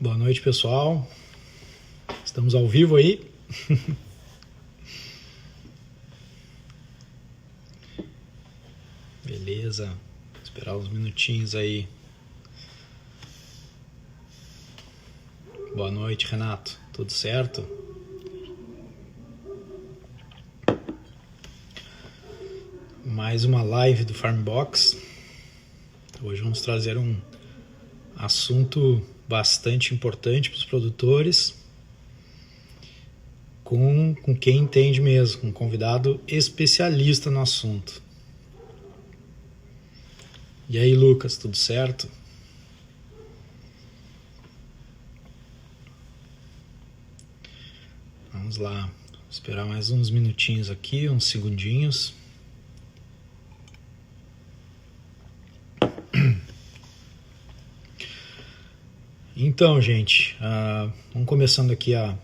Boa noite, pessoal. Estamos ao vivo aí. Beleza. Vou esperar uns minutinhos aí. Boa noite, Renato. Tudo certo? Mais uma live do Farmbox. Hoje vamos trazer um assunto bastante importante para os produtores, com quem entende mesmo, um convidado especialista no assunto. E aí, Lucas, tudo certo? Vamos lá, vou esperar mais uns minutinhos aqui, uns segundinhos. Então, gente, vamos começando aqui a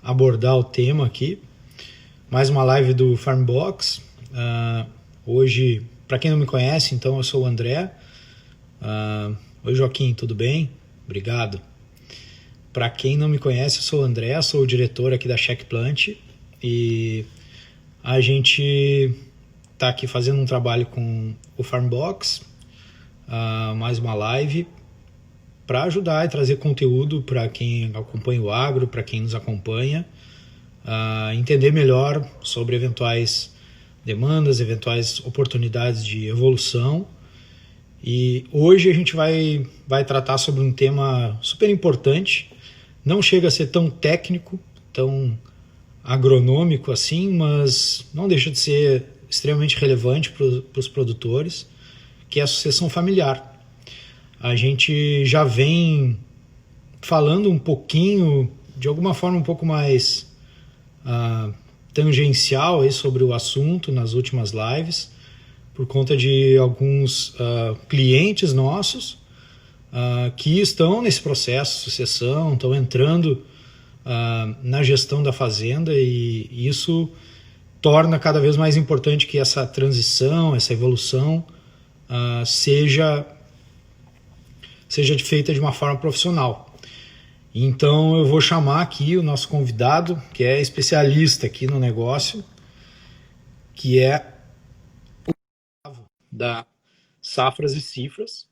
abordar o tema aqui. Mais uma live do Farmbox. Hoje, para quem não me conhece, então eu sou o André. Oi, Joaquim, tudo bem? Obrigado. Para quem não me conhece, eu sou o André, sou o diretor aqui da Check Plant e a gente está aqui fazendo um trabalho com o Farmbox, mais uma live para ajudar e trazer conteúdo para quem acompanha o agro, para quem nos acompanha, entender melhor sobre eventuais demandas, eventuais oportunidades de evolução. E hoje a gente vai tratar sobre um tema super importante, não chega a ser tão técnico, tão agronômico assim, mas não deixa de ser extremamente relevante para os produtores, que é a sucessão familiar. A gente já vem falando um pouquinho, de alguma forma um pouco mais tangencial aí sobre o assunto nas últimas lives, por conta de alguns clientes nossos que estão nesse processo de sucessão, estão entrando na gestão da fazenda, e isso torna cada vez mais importante que essa transição, essa evolução seja feita de uma forma profissional. Então eu vou chamar aqui o nosso convidado, que é especialista aqui no negócio, que é o da Safras e Cifras.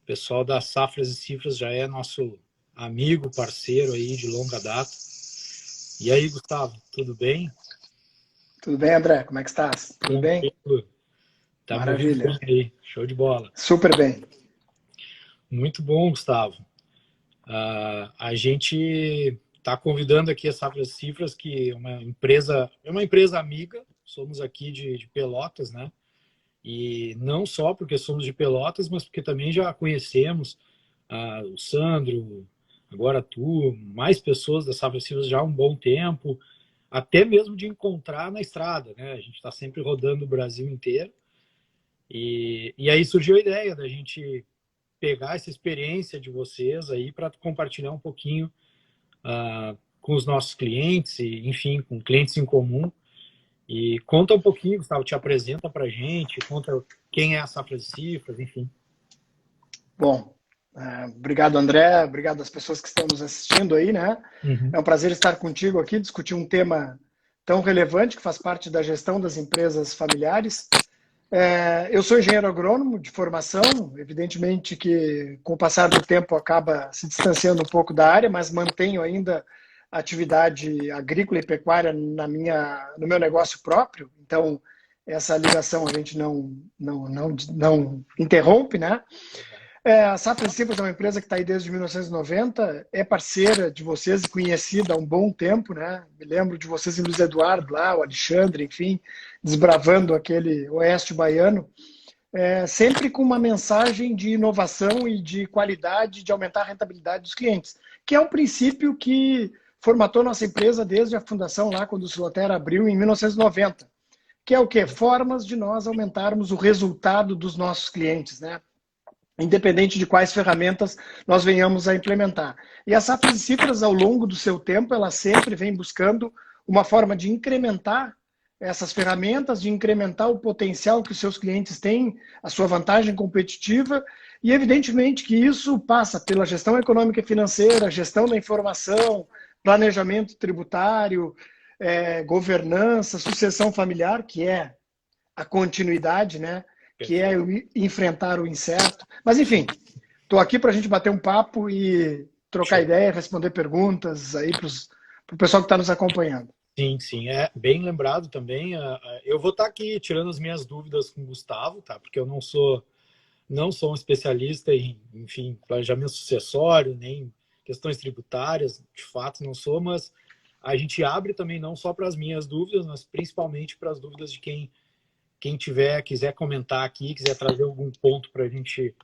O pessoal da Safras e Cifras já é nosso amigo, parceiro aí de longa data. E aí, Gustavo, tudo bem? Tudo bem, André? Como é que estás? Tudo bem? Tá. Maravilha. Aí. Show de bola. Super bem. Muito bom, Gustavo. A gente está convidando aqui a Safras e Cifras, que é uma empresa amiga. Somos aqui de Pelotas, né? E não só porque somos de Pelotas, mas porque também já conhecemos o Sandro, agora tu, mais pessoas da Safras e Cifras já há um bom tempo, até mesmo de encontrar na estrada, né? A gente está sempre rodando o Brasil inteiro. E aí surgiu a ideia da gente pegar essa experiência de vocês aí para compartilhar um pouquinho com os nossos clientes, e, enfim, com clientes em comum. E conta um pouquinho, Gustavo, te apresenta para a gente, conta quem é a Safras e Cifras, enfim. Bom, obrigado, André, obrigado às pessoas que estão nos assistindo aí, né? Uhum. É um prazer estar contigo aqui, discutir um tema tão relevante que faz parte da gestão das empresas familiares. Eu sou engenheiro agrônomo de formação, evidentemente que com o passar do tempo acaba se distanciando um pouco da área, mas mantenho ainda a atividade agrícola e pecuária no meu negócio próprio, então essa ligação a gente não interrompe, né? A Safras e Cifras é uma empresa que está aí desde 1990, é parceira de vocês e conhecida há um bom tempo, né? Me lembro de vocês em Luiz Eduardo lá, o Alexandre, enfim, desbravando aquele oeste baiano, sempre com uma mensagem de inovação e de qualidade, de aumentar a rentabilidade dos clientes, que é um princípio que formatou nossa empresa desde a fundação lá, quando o Silotera abriu em 1990, que é o quê? Formas de nós aumentarmos o resultado dos nossos clientes, né? Independente de quais ferramentas nós venhamos a implementar. E a Safras e Cifras, ao longo do seu tempo, ela sempre vem buscando uma forma de incrementar essas ferramentas, de incrementar o potencial que os seus clientes têm, a sua vantagem competitiva E evidentemente que isso passa pela gestão econômica e financeira, gestão da informação, planejamento tributário, governança, sucessão familiar, que é a continuidade, né? Que é enfrentar o incerto. Mas, enfim, estou aqui para a gente bater um papo e trocar ideia, responder perguntas aí para o pessoal que está nos acompanhando. Sim, sim, é bem lembrado também. Eu vou estar aqui tirando as minhas dúvidas com o Gustavo, tá? Porque eu não sou um especialista em, enfim, planejamento sucessório, nem questões tributárias, de fato não sou, mas a gente abre também não só para as minhas dúvidas, mas principalmente para as dúvidas de quem quiser comentar aqui, quiser trazer algum ponto para a gente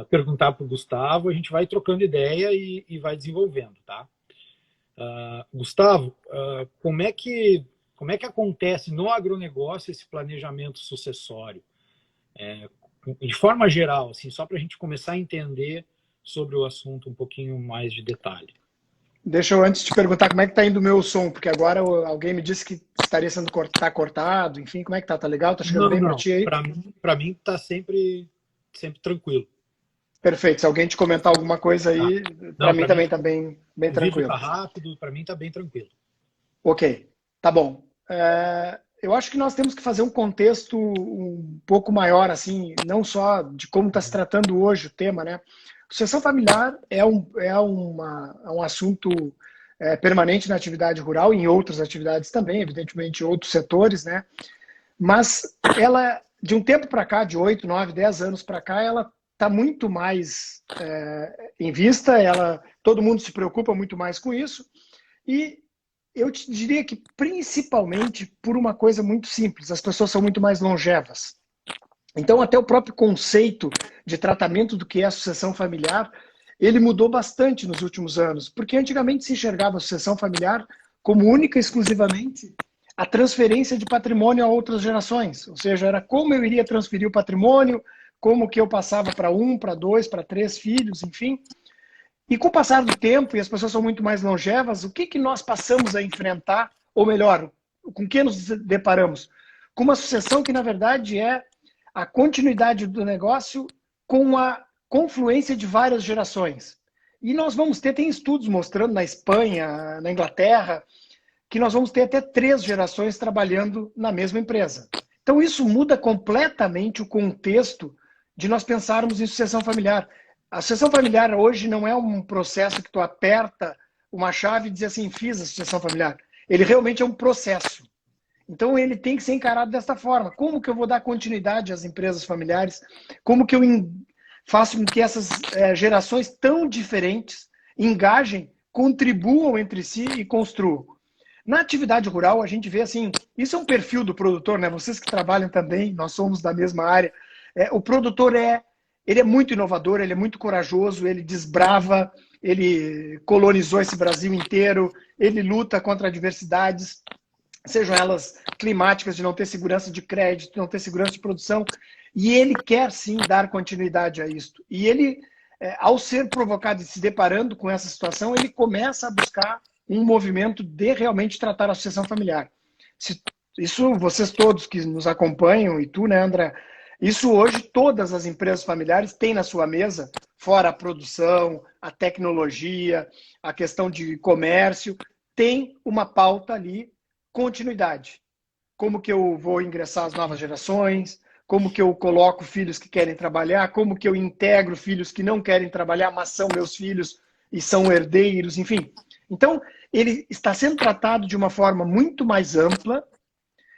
perguntar para o Gustavo, a gente vai trocando ideia e vai desenvolvendo, tá? Gustavo, como é que acontece no agronegócio esse planejamento sucessório? De forma geral, assim, só para a gente começar a entender sobre o assunto um pouquinho mais de detalhe. Deixa eu antes te perguntar como é que está indo o meu som, porque agora alguém me disse que estaria sendo cortado, enfim, como é que tá? Tá legal? Tá chegando bem para ti aí? Para mim tá sempre tranquilo. Perfeito. Se alguém te comentar alguma coisa aí, para mim também está bem o tranquilo. Vídeo tá rápido, para mim tá bem tranquilo. Ok, tá bom. Eu acho que nós temos que fazer um contexto um pouco maior, assim, não só de como está se tratando hoje o tema, né? Sucessão familiar é um assunto permanente na atividade rural e em outras atividades também, evidentemente, em outros setores, né? Mas ela, de um tempo para cá, de 8, 9, 10 anos para cá, ela está muito mais em vista, todo mundo se preocupa muito mais com isso, e eu te diria que principalmente por uma coisa muito simples, as pessoas são muito mais longevas. Então até o próprio conceito de tratamento do que é a sucessão familiar, ele mudou bastante nos últimos anos, porque antigamente se enxergava a sucessão familiar como única e exclusivamente a transferência de patrimônio a outras gerações, ou seja, era como eu iria transferir o patrimônio, como que eu passava para 1, para 2, para 3 filhos, enfim. E com o passar do tempo, e as pessoas são muito mais longevas, o que nós passamos a enfrentar, ou melhor, com que nos deparamos? Com uma sucessão que, na verdade, é a continuidade do negócio com a confluência de várias gerações. E nós vamos ter, tem estudos mostrando na Espanha, na Inglaterra, que nós vamos ter até 3 gerações trabalhando na mesma empresa. Então isso muda completamente o contexto de nós pensarmos em sucessão familiar. A sucessão familiar hoje não é um processo que tu aperta uma chave e diz assim, fiz a sucessão familiar. Ele realmente é um processo. Então ele tem que ser encarado desta forma. Como que eu vou dar continuidade às empresas familiares? Como que eu faço com que essas gerações tão diferentes engajem, contribuam entre si e construam? Na atividade rural, a gente vê assim, isso é um perfil do produtor, né? Vocês que trabalham também, nós somos da mesma área. O produtor ele é muito inovador, ele é muito corajoso, ele desbrava, ele colonizou esse Brasil inteiro, ele luta contra adversidades, sejam elas climáticas, de não ter segurança de crédito, não ter segurança de produção, e ele quer sim dar continuidade a isto. E ele, ao ser provocado e se deparando com essa situação, ele começa a buscar um movimento de realmente tratar a sucessão familiar. Isso vocês todos que nos acompanham, e tu, né, André, isso hoje todas as empresas familiares têm na sua mesa, fora a produção, a tecnologia, a questão de comércio, tem uma pauta ali, continuidade. Como que eu vou ingressar as novas gerações, como que eu coloco filhos que querem trabalhar, como que eu integro filhos que não querem trabalhar, mas são meus filhos e são herdeiros, enfim. Então, ele está sendo tratado de uma forma muito mais ampla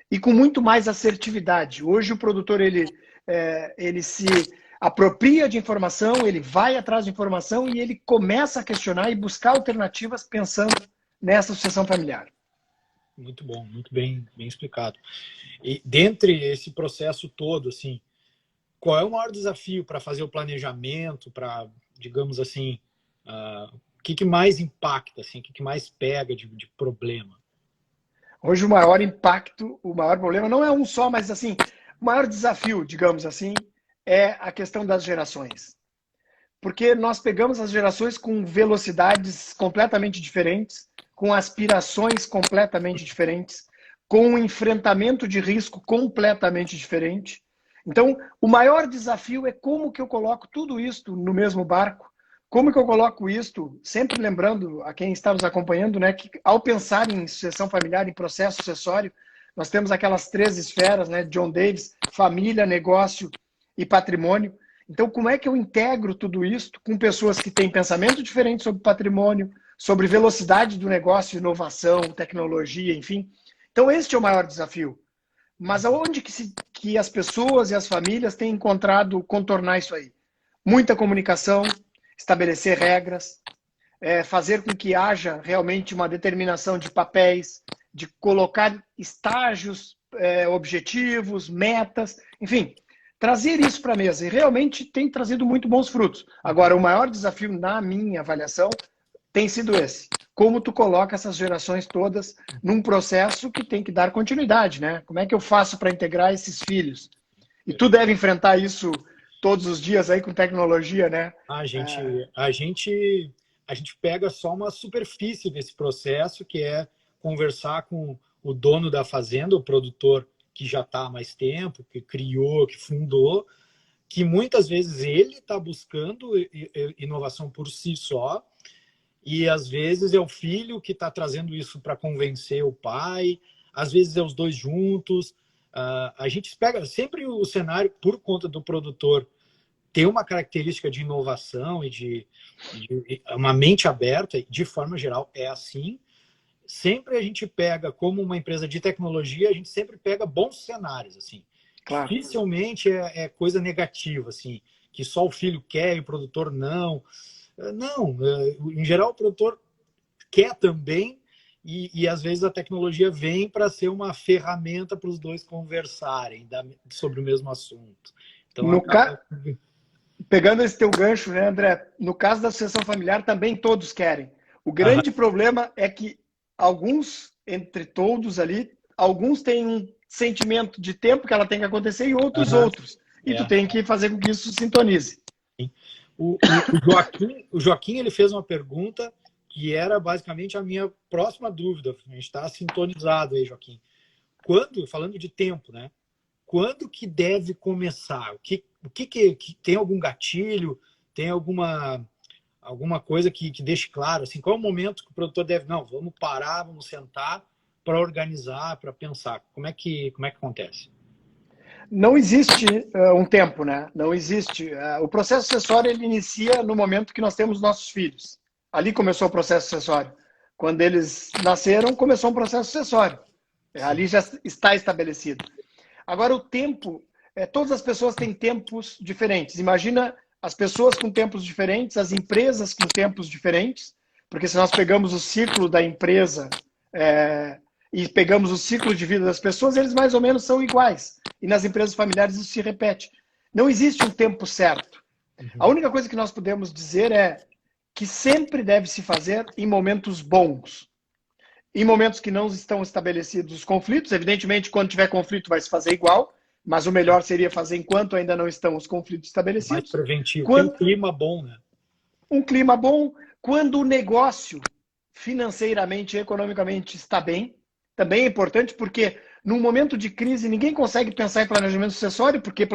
e com muito mais assertividade. Hoje o produtor ele se apropria de informação, ele vai atrás de informação e ele começa a questionar e buscar alternativas pensando nessa sucessão familiar. Muito bom, muito bem explicado. E dentre esse processo todo, assim, qual é o maior desafio para fazer o planejamento, para, digamos assim, o que mais impacta, assim, o que mais pega de problema? Hoje o maior impacto, o maior problema não é um só, mas assim, o maior desafio, digamos assim, é a questão das gerações. Porque nós pegamos as gerações com velocidades completamente diferentes, com aspirações completamente diferentes, com um enfrentamento de risco completamente diferente. Então, o maior desafio é como que eu coloco tudo isto no mesmo barco, como que eu coloco isto, sempre lembrando a quem está nos acompanhando, né, que ao pensar em sucessão familiar, em processo sucessório, nós temos aquelas 3 esferas, né, John Davis, família, negócio e patrimônio. Então, como é que eu integro tudo isso com pessoas que têm pensamento diferente sobre patrimônio, sobre velocidade do negócio, inovação, tecnologia, enfim. Então, este é o maior desafio. Mas aonde que as pessoas e as famílias têm encontrado contornar isso aí? Muita comunicação, estabelecer regras, fazer com que haja realmente uma determinação de papéis, de colocar estágios, objetivos, metas, enfim, trazer isso para a mesa. E realmente tem trazido muito bons frutos. Agora, o maior desafio, na minha avaliação, tem sido esse. Como tu coloca essas gerações todas num processo que tem que dar continuidade, né? Como é que eu faço para integrar esses filhos? E tu deve enfrentar isso todos os dias aí com tecnologia, né? A gente pega só uma superfície desse processo, que é conversar com o dono da fazenda, o produtor que já está há mais tempo, que criou, que fundou, que muitas vezes ele está buscando inovação por si só, e às vezes é o filho que está trazendo isso para convencer o pai, às vezes é os dois juntos. A gente pega sempre o cenário por conta do produtor ter uma característica de inovação e de uma mente aberta, de forma geral é assim. Sempre a gente pega, como uma empresa de tecnologia, a gente sempre pega bons cenários, assim. Claro. Dificilmente é coisa negativa, assim, que só o filho quer e o produtor não. Não, em geral o produtor quer também, e às vezes a tecnologia vem para ser uma ferramenta para os dois conversarem sobre o mesmo assunto. Então, pegando esse teu gancho, né, André? No caso da sucessão familiar, também todos querem. O grande problema é que alguns, entre todos ali, alguns têm um sentimento de tempo que ela tem que acontecer e outros. E tu tem que fazer com que isso sintonize. O Joaquim ele fez uma pergunta que era basicamente a minha próxima dúvida. A gente está sintonizado aí, Joaquim. Falando de tempo, né? Quando que deve começar? O que tem algum gatilho? Tem alguma coisa que deixe claro? Assim, qual é o momento que o produtor deve... Não, vamos parar, vamos sentar para organizar, para pensar. Como é que acontece? Não existe um tempo, né? Não existe. O processo sucessório ele inicia no momento que nós temos nossos filhos. Ali começou o processo sucessório. Quando eles nasceram, começou um processo sucessório. Ali já está estabelecido. Agora, o tempo, todas as pessoas têm tempos diferentes. Imagina as pessoas com tempos diferentes, as empresas com tempos diferentes, porque se nós pegamos o ciclo da empresa e pegamos o ciclo de vida das pessoas, eles mais ou menos são iguais. E nas empresas familiares isso se repete. Não existe um tempo certo. A única coisa que nós podemos dizer é que sempre deve se fazer em momentos bons. Em momentos que não estão estabelecidos os conflitos, evidentemente, quando tiver conflito vai se fazer igual, mas o melhor seria fazer enquanto ainda não estão os conflitos estabelecidos. Mais preventivo, tem um clima bom, né? Um clima bom, quando o negócio financeiramente e economicamente está bem, também é importante, porque num momento de crise ninguém consegue pensar em planejamento sucessório, porque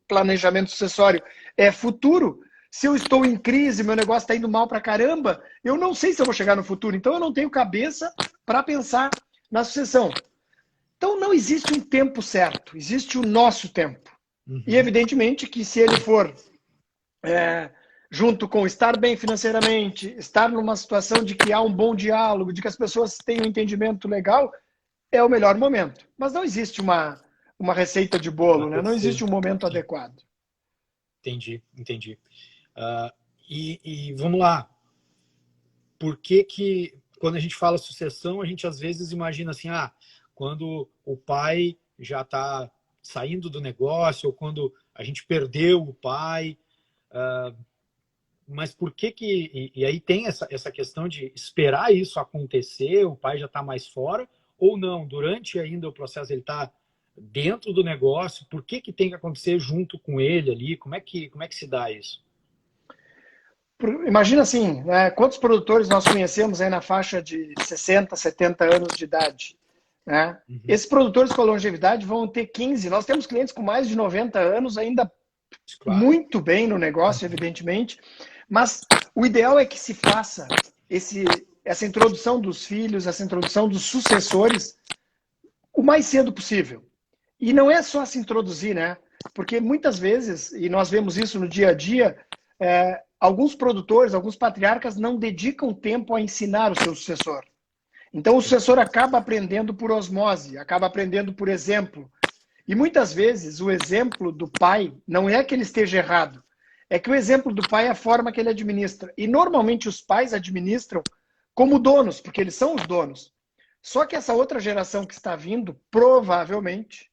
planejamento sucessório é futuro. Se eu estou em crise, meu negócio está indo mal pra caramba, eu não sei se eu vou chegar no futuro. Então, eu não tenho cabeça para pensar na sucessão. Então, não existe um tempo certo. Existe o nosso tempo. E, evidentemente, que se ele for junto com estar bem financeiramente, estar numa situação de que há um bom diálogo, de que as pessoas têm um entendimento legal, é o melhor momento. Mas não existe uma receita de bolo, né? Não existe um momento adequado. Entendi. E vamos lá. Por que quando a gente fala sucessão, a gente às vezes imagina assim, quando o pai já está saindo do negócio, ou quando a gente perdeu o pai. Mas por que e aí tem essa questão de esperar isso acontecer, o pai já está mais fora, ou não, durante ainda o processo ele está dentro do negócio, por que tem que acontecer junto com ele ali? Como é que se dá isso? Imagina assim, quantos produtores nós conhecemos aí na faixa de 60, 70 anos de idade? né? Esses produtores com a longevidade vão ter 15. Nós temos clientes com mais de 90 anos ainda muito bem no negócio, evidentemente, mas o ideal é que se faça essa introdução dos filhos, essa introdução dos sucessores o mais cedo possível. E não é só se introduzir, né? Porque muitas vezes, e nós vemos isso no dia a dia, alguns produtores, alguns patriarcas não dedicam tempo a ensinar o seu sucessor. Então o sucessor acaba aprendendo por osmose, acaba aprendendo por exemplo. E muitas vezes o exemplo do pai não é que ele esteja errado, é que o exemplo do pai é a forma que ele administra. E normalmente os pais administram como donos, porque eles são os donos. Só que essa outra geração que está vindo, provavelmente,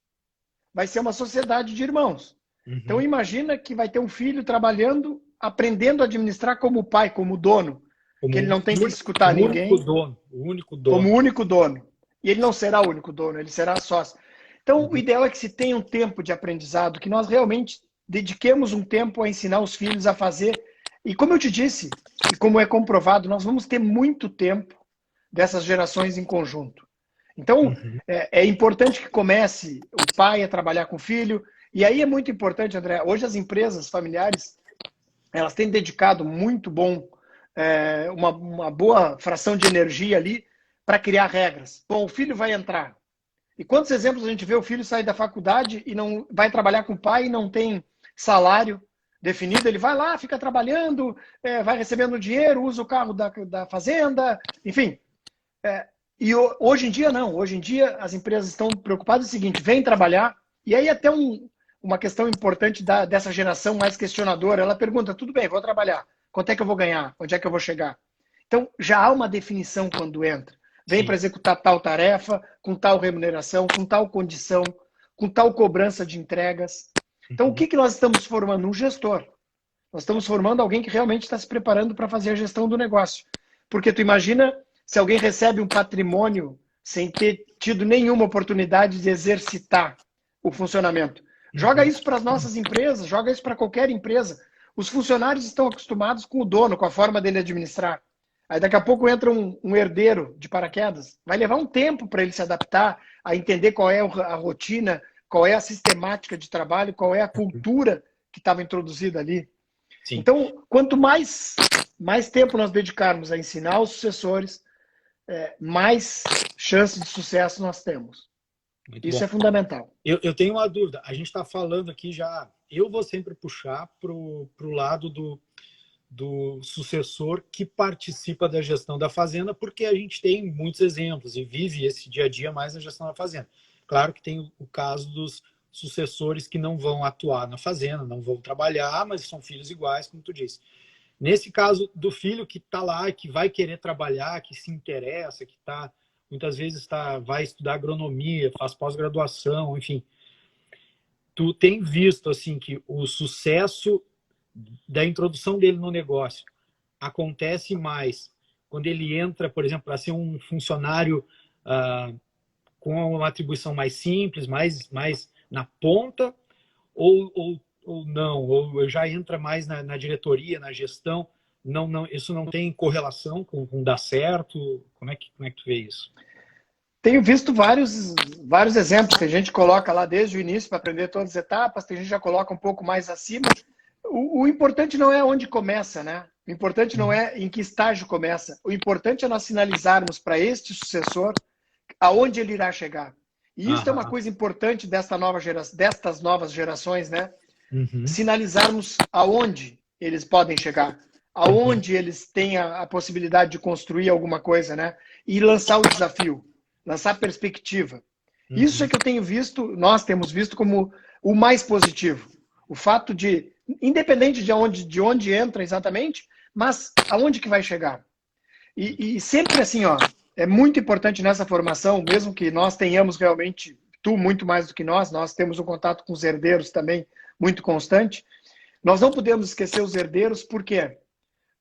vai ser uma sociedade de irmãos. Então imagina que vai ter um filho trabalhando, aprendendo a administrar como pai, como dono. Que ele não tem que escutar ninguém. O único dono. Como único dono. E ele não será o único dono, ele será sócio. Então, o ideal é que se tenha um tempo de aprendizado, que nós realmente dediquemos um tempo a ensinar os filhos a fazer. E como eu te disse, e como é comprovado, nós vamos ter muito tempo dessas gerações em conjunto. Então, é importante que comece o pai a trabalhar com o filho. E aí é muito importante, André, hoje as empresas familiares, elas têm dedicado muito bom, uma boa fração de energia ali para criar regras. Bom, o filho vai entrar. E quantos exemplos a gente vê o filho sair da faculdade e não vai trabalhar com o pai e não tem salário definido? Ele vai lá, fica trabalhando, vai recebendo dinheiro, usa o carro da fazenda, enfim. E hoje em dia não. Hoje em dia as empresas estão preocupadas com o seguinte, vem trabalhar. E aí até uma questão importante dessa geração mais questionadora, ela pergunta, tudo bem, vou trabalhar. Quanto é que eu vou ganhar? Onde é que eu vou chegar? Então já há uma definição quando entra. Vem para executar tal tarefa, com tal remuneração, com tal condição, com tal cobrança de entregas. Então, o que nós estamos formando? Um gestor. Nós estamos formando alguém que realmente está se preparando para fazer a gestão do negócio. Porque tu imagina se alguém recebe um patrimônio sem ter tido nenhuma oportunidade de exercitar o funcionamento. Joga isso para as nossas empresas, joga isso para qualquer empresa. Os funcionários estão acostumados com o dono, com a forma dele administrar. Aí daqui a pouco entra um herdeiro de paraquedas. Vai levar um tempo para ele se adaptar, a entender qual é a rotina, qual é a sistemática de trabalho, qual é a cultura que estava introduzida ali. Sim. Então, quanto mais tempo nós dedicarmos a ensinar os sucessores, mais chances de sucesso nós temos. Muito Isso bom. É fundamental. Eu tenho uma dúvida. A gente está falando aqui já... Eu vou sempre puxar para o lado do sucessor que participa da gestão da fazenda, porque a gente tem muitos exemplos e vive esse dia a dia mais na gestão da fazenda. Claro que tem o caso dos sucessores que não vão atuar na fazenda, não vão trabalhar, mas são filhos iguais, como tu disse. Nesse caso do filho que está lá, que vai querer trabalhar, que se interessa, que muitas vezes vai estudar agronomia, faz pós-graduação, enfim. Tu tem visto assim que o sucesso da introdução dele no negócio acontece mais quando ele entra, por exemplo, para ser um funcionário com uma atribuição mais simples, mais na ponta, ou não, ou já entra mais na diretoria, na gestão, não, isso não tem correlação com dar certo? Como é que tu vê isso? Tenho visto vários exemplos que a gente coloca lá desde o início para aprender todas as etapas, tem gente que já coloca um pouco mais acima. O importante não é onde começa, né? O importante não é em que estágio começa. O importante é nós sinalizarmos para este sucessor aonde ele irá chegar. E isso é uma coisa importante destas novas gerações, né? Sinalizarmos aonde eles podem chegar, aonde eles têm a possibilidade de construir alguma coisa, né? E lançar o desafio, lançar perspectiva. Isso é que eu tenho visto, nós temos visto como o mais positivo. O fato de, independente de onde entra exatamente, mas aonde que vai chegar. E sempre assim, ó, é muito importante nessa formação, mesmo que nós tenhamos realmente, tu muito mais do que nós temos um contato com os herdeiros também muito constante, nós não podemos esquecer os herdeiros, por quê?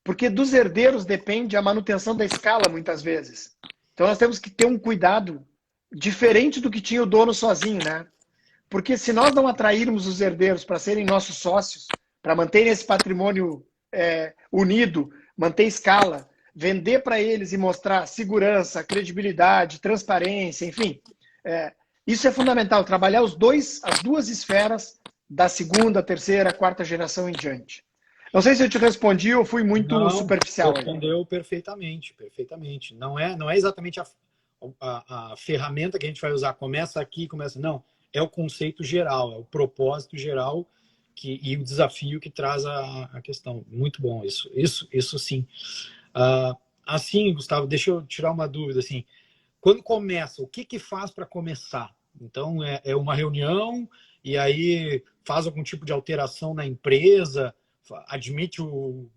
Porque dos herdeiros depende a manutenção da escala, muitas vezes. Então nós temos que ter um cuidado diferente do que tinha o dono sozinho, né? Porque se nós não atrairmos os herdeiros para serem nossos sócios, para manterem esse patrimônio unido, manter escala, vender para eles e mostrar segurança, credibilidade, transparência, enfim, Isso é fundamental, trabalhar as duas esferas da segunda, terceira, quarta geração em diante. Não sei se eu te respondi ou fui muito Não, superficial aí. respondeu perfeitamente, perfeitamente. Não é exatamente a ferramenta que a gente vai usar, começa aqui, começa. Não, é o conceito geral, é o propósito geral e o desafio que traz a questão. Muito bom isso. Isso sim. Assim, Gustavo, deixa eu tirar uma dúvida. Assim, quando começa, o que faz para começar? Então, é uma reunião e aí faz algum tipo de alteração na empresa, admite o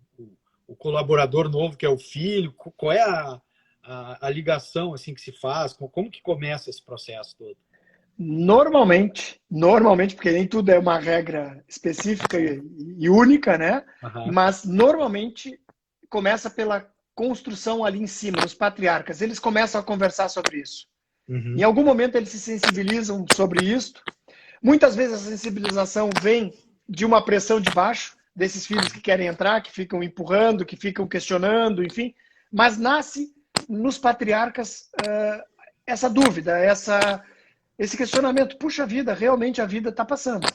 colaborador novo que é o filho. Qual é a ligação assim que se faz? Como que começa esse processo todo? Normalmente, porque nem tudo é uma regra específica e única, né? Aham. Mas normalmente começa pela construção ali em cima, os patriarcas. Eles começam a conversar sobre isso. Em Uhum. algum momento eles se sensibilizam sobre isso. Muitas vezes a sensibilização vem de uma pressão de baixo, desses filhos que querem entrar, que ficam empurrando, que ficam questionando, enfim. Mas nasce nos patriarcas essa dúvida, esse questionamento. Puxa vida, realmente a vida está passando.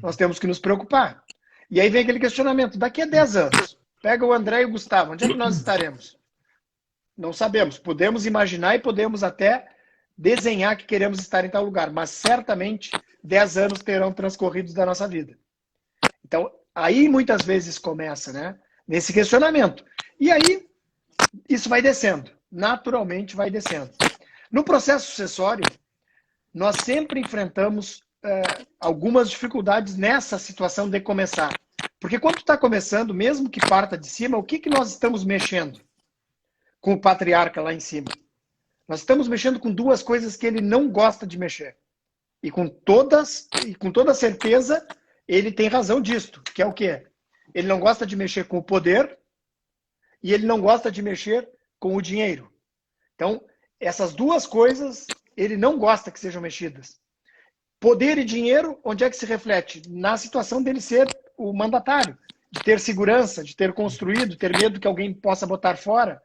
Nós Uhum. temos que nos preocupar. E aí vem aquele questionamento, daqui a 10 anos, pega o André e o Gustavo, onde é que nós estaremos? Não sabemos. Podemos imaginar e podemos até desenhar que queremos estar em tal lugar, mas certamente 10 anos terão transcorrido da nossa vida. Então, aí muitas vezes começa, né? Nesse questionamento. E aí, isso vai descendo. Naturalmente vai descendo. No processo sucessório, nós sempre enfrentamos algumas dificuldades nessa situação de começar. Porque quando está começando, mesmo que parta de cima, o que nós estamos mexendo com o patriarca lá em cima? Nós estamos mexendo com duas coisas que ele não gosta de mexer. E com toda certeza, ele tem razão disto, que é o quê? Ele não gosta de mexer com o poder e ele não gosta de mexer com o dinheiro. Então, essas duas coisas, ele não gosta que sejam mexidas. Poder e dinheiro, onde é que se reflete? Na situação dele ser o mandatário, de ter segurança, de ter construído, ter medo que alguém possa botar fora.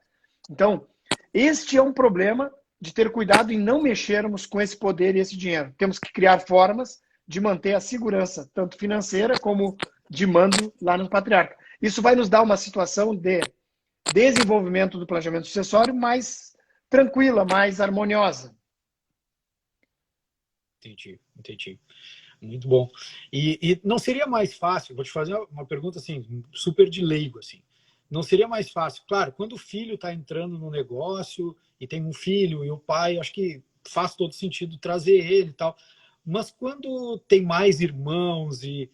Então, este é um problema de ter cuidado em não mexermos com esse poder e esse dinheiro. Temos que criar formas de manter a segurança, tanto financeira como de mando lá no patriarca. Isso vai nos dar uma situação de desenvolvimento do planejamento sucessório mais tranquila, mais harmoniosa. Entendi. Muito bom. E não seria mais fácil, vou te fazer uma pergunta assim, super de leigo, assim. Não seria mais fácil, claro, quando o filho está entrando no negócio e tem um filho e o pai, acho que faz todo sentido trazer ele e tal. Mas quando tem mais irmãos e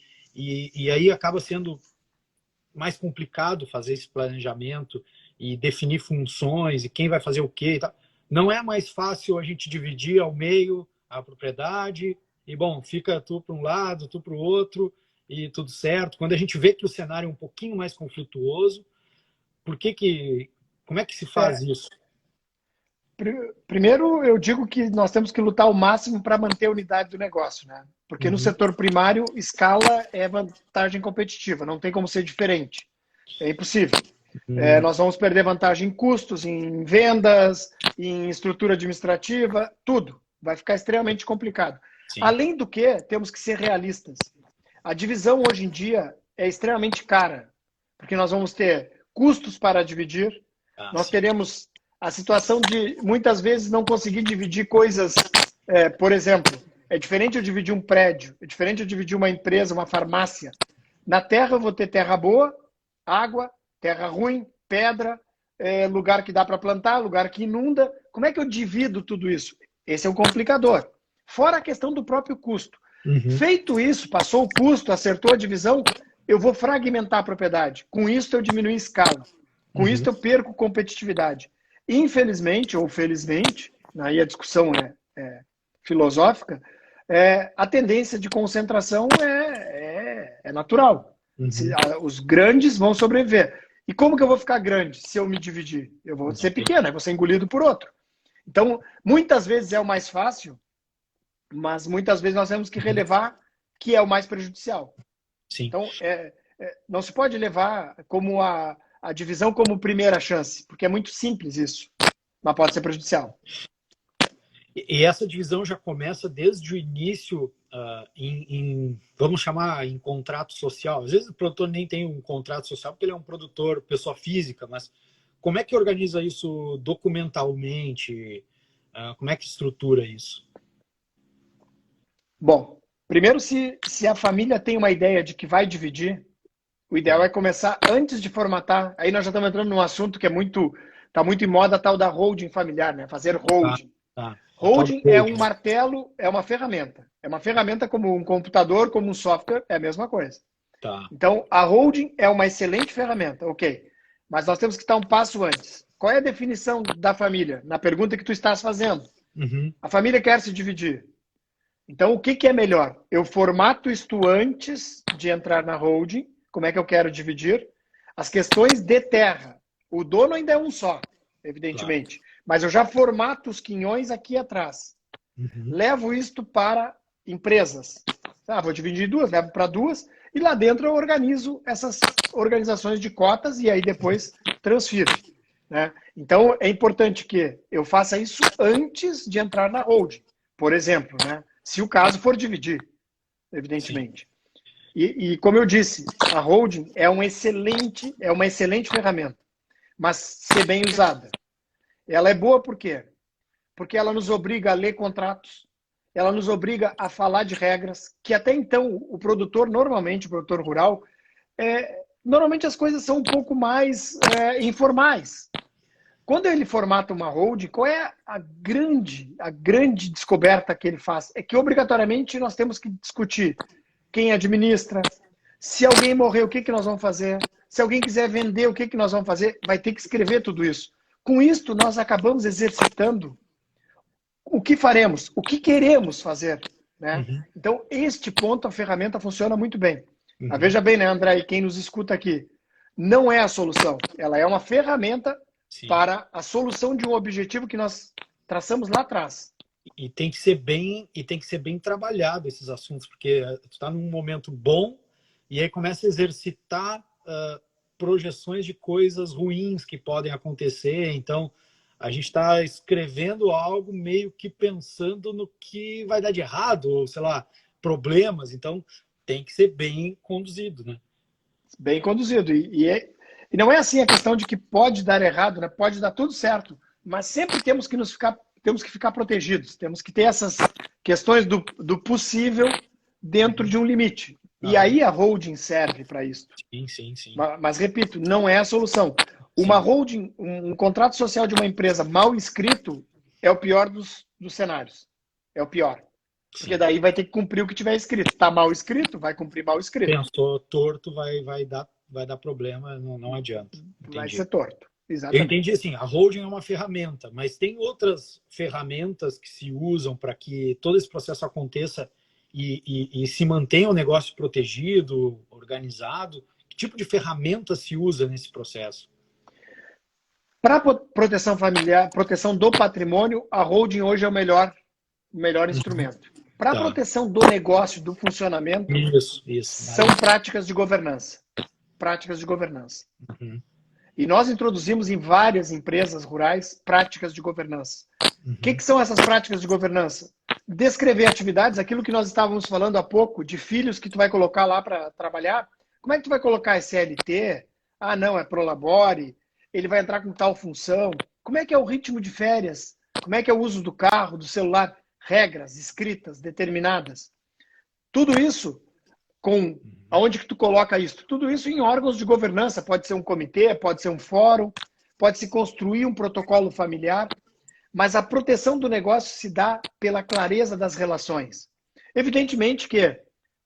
aí acaba sendo mais complicado fazer esse planejamento e definir funções e quem vai fazer o quê e tal. Não é mais fácil a gente dividir ao meio a propriedade e, bom, fica tu para um lado, tu para o outro e tudo certo. Quando a gente vê que o cenário é um pouquinho mais conflituoso, como é que se faz isso? Primeiro, eu digo que nós temos que lutar ao máximo para manter a unidade do negócio, né? Porque no Uhum. setor primário, escala é vantagem competitiva, não tem como ser diferente. É impossível. Nós vamos perder vantagem em custos, em vendas, em estrutura administrativa, tudo. Vai ficar extremamente complicado. Sim. Além do que, temos que ser realistas. A divisão hoje em dia é extremamente cara, porque nós vamos ter custos para dividir, nós Sim. teremos a situação de muitas vezes não conseguir dividir coisas, por exemplo, é diferente eu dividir um prédio, é diferente eu dividir uma empresa, uma farmácia. Na terra eu vou ter terra boa, água, terra ruim, pedra, lugar que dá para plantar, lugar que inunda. Como é que eu divido tudo isso? Esse é um complicador. Fora a questão do próprio custo. Uhum. Feito isso, passou o custo, acertou a divisão, eu vou fragmentar a propriedade. Com isso eu diminuo escala. Com isso eu perco competitividade. Infelizmente, ou felizmente, aí a discussão é filosófica, a tendência de concentração é natural. Uhum. Os grandes vão sobreviver. E como que eu vou ficar grande se eu me dividir? Eu vou ser pequeno, eu vou ser engolido por outro. Então, muitas vezes é o mais fácil, mas muitas vezes nós temos que relevar que é o mais prejudicial. Sim. Então, não se pode levar como a divisão como primeira chance, porque é muito simples isso, mas pode ser prejudicial. E essa divisão já começa desde o início, vamos chamar, em contrato social. Às vezes o produtor nem tem um contrato social porque ele é um produtor, pessoa física, mas como é que organiza isso documentalmente? Como é que estrutura isso? Bom, primeiro, se a família tem uma ideia de que vai dividir, o ideal Tá, é começar antes de formatar. Aí nós já estamos entrando num assunto que tá muito em moda, tal da holding familiar, né? Fazer tá, holding. tá. A tal do Holding é um holding. martelo, é uma ferramenta. É uma ferramenta como um computador, como um software, é a mesma coisa. Tá. Então, a holding é uma excelente ferramenta, ok. Mas nós temos que estar um passo antes. Qual é a definição da família? Na pergunta que tu estás fazendo. Uhum. A família quer se dividir. Então, o que, que é melhor? Eu formato isto antes de entrar na holding. Como é que eu quero dividir? As questões de terra. O dono ainda é um só, Claro. evidentemente. Mas eu já formato os quinhões aqui atrás. Uhum. Levo isto para empresas. Vou dividir em duas, levo para duas. E lá dentro eu organizo essas organizações de cotas e aí depois transfiro. Né? Então, é importante que eu faça isso antes de entrar na holding. Por exemplo, né? Se o caso for dividir, Sim. evidentemente. E como eu disse, a holding é uma excelente ferramenta, mas ser bem usada. Ela é boa por quê? Porque ela nos obriga a ler contratos, ela nos obriga a falar de regras, que até então o produtor, normalmente, o produtor rural, normalmente as coisas são um pouco mais informais. Quando ele formata uma holding, qual é a grande descoberta que ele faz? É que obrigatoriamente nós temos que discutir quem administra, se alguém morrer, o que, que nós vamos fazer, se alguém quiser vender, o que, que nós vamos fazer, vai ter que escrever tudo isso. Com isto, nós acabamos exercitando o que faremos, o que queremos fazer. Né? Uhum. Então, este ponto, a ferramenta funciona muito bem. Mas Uhum. veja bem, né, André, e quem nos escuta aqui, não é a solução. Ela é uma ferramenta Sim. para a solução de um objetivo que nós traçamos lá atrás. E tem que ser bem trabalhado esses assuntos, porque tu está num momento bom e aí começa a exercitar projeções de coisas ruins que podem acontecer. Então, a gente está escrevendo algo meio que pensando no que vai dar de errado, ou sei lá, problemas. Então, tem que ser bem conduzido, né? Bem conduzido. E não é assim a questão de que pode dar errado, né? Pode dar tudo certo, mas sempre temos que ficar protegidos, temos que ter essas questões do possível dentro Uhum. de um limite. E Aham. aí a holding serve para isso. Sim, sim, sim. Mas, repito, não é a solução. Uma Sim, holding, um contrato social de uma empresa mal escrito é o pior dos cenários. É o pior. Porque sim. daí vai ter que cumprir o que tiver escrito. Está mal escrito, vai cumprir mal escrito. Pensou torto, vai dar problema, não adianta. Vai Entendi. ser torto. Eu entendi Exatamente. assim, a holding é uma ferramenta, mas tem outras ferramentas que se usam para que todo esse processo aconteça e se mantenha o negócio protegido, organizado. Que tipo de ferramenta se usa nesse processo? Para proteção familiar, proteção do patrimônio, a holding hoje é o melhor instrumento. Para Tá. proteção do negócio, do funcionamento, Isso. são práticas de governança. Práticas de governança. Uhum, E nós introduzimos em várias empresas rurais práticas de governança. O uhum, que são essas práticas de governança? Descrever atividades, aquilo que nós estávamos falando há pouco, de filhos que tu vai colocar lá para trabalhar. Como é que tu vai colocar SLT? Ah, não, é Prolabore. Ele vai entrar com tal função. Como é que é o ritmo de férias? Como é que é o uso do carro, do celular? Regras escritas, determinadas. Tudo isso com uhum. aonde que tu coloca isso? Tudo isso em órgãos de governança, pode ser um comitê, pode ser um fórum, pode se construir um protocolo familiar, mas a proteção do negócio se dá pela clareza das relações. Evidentemente que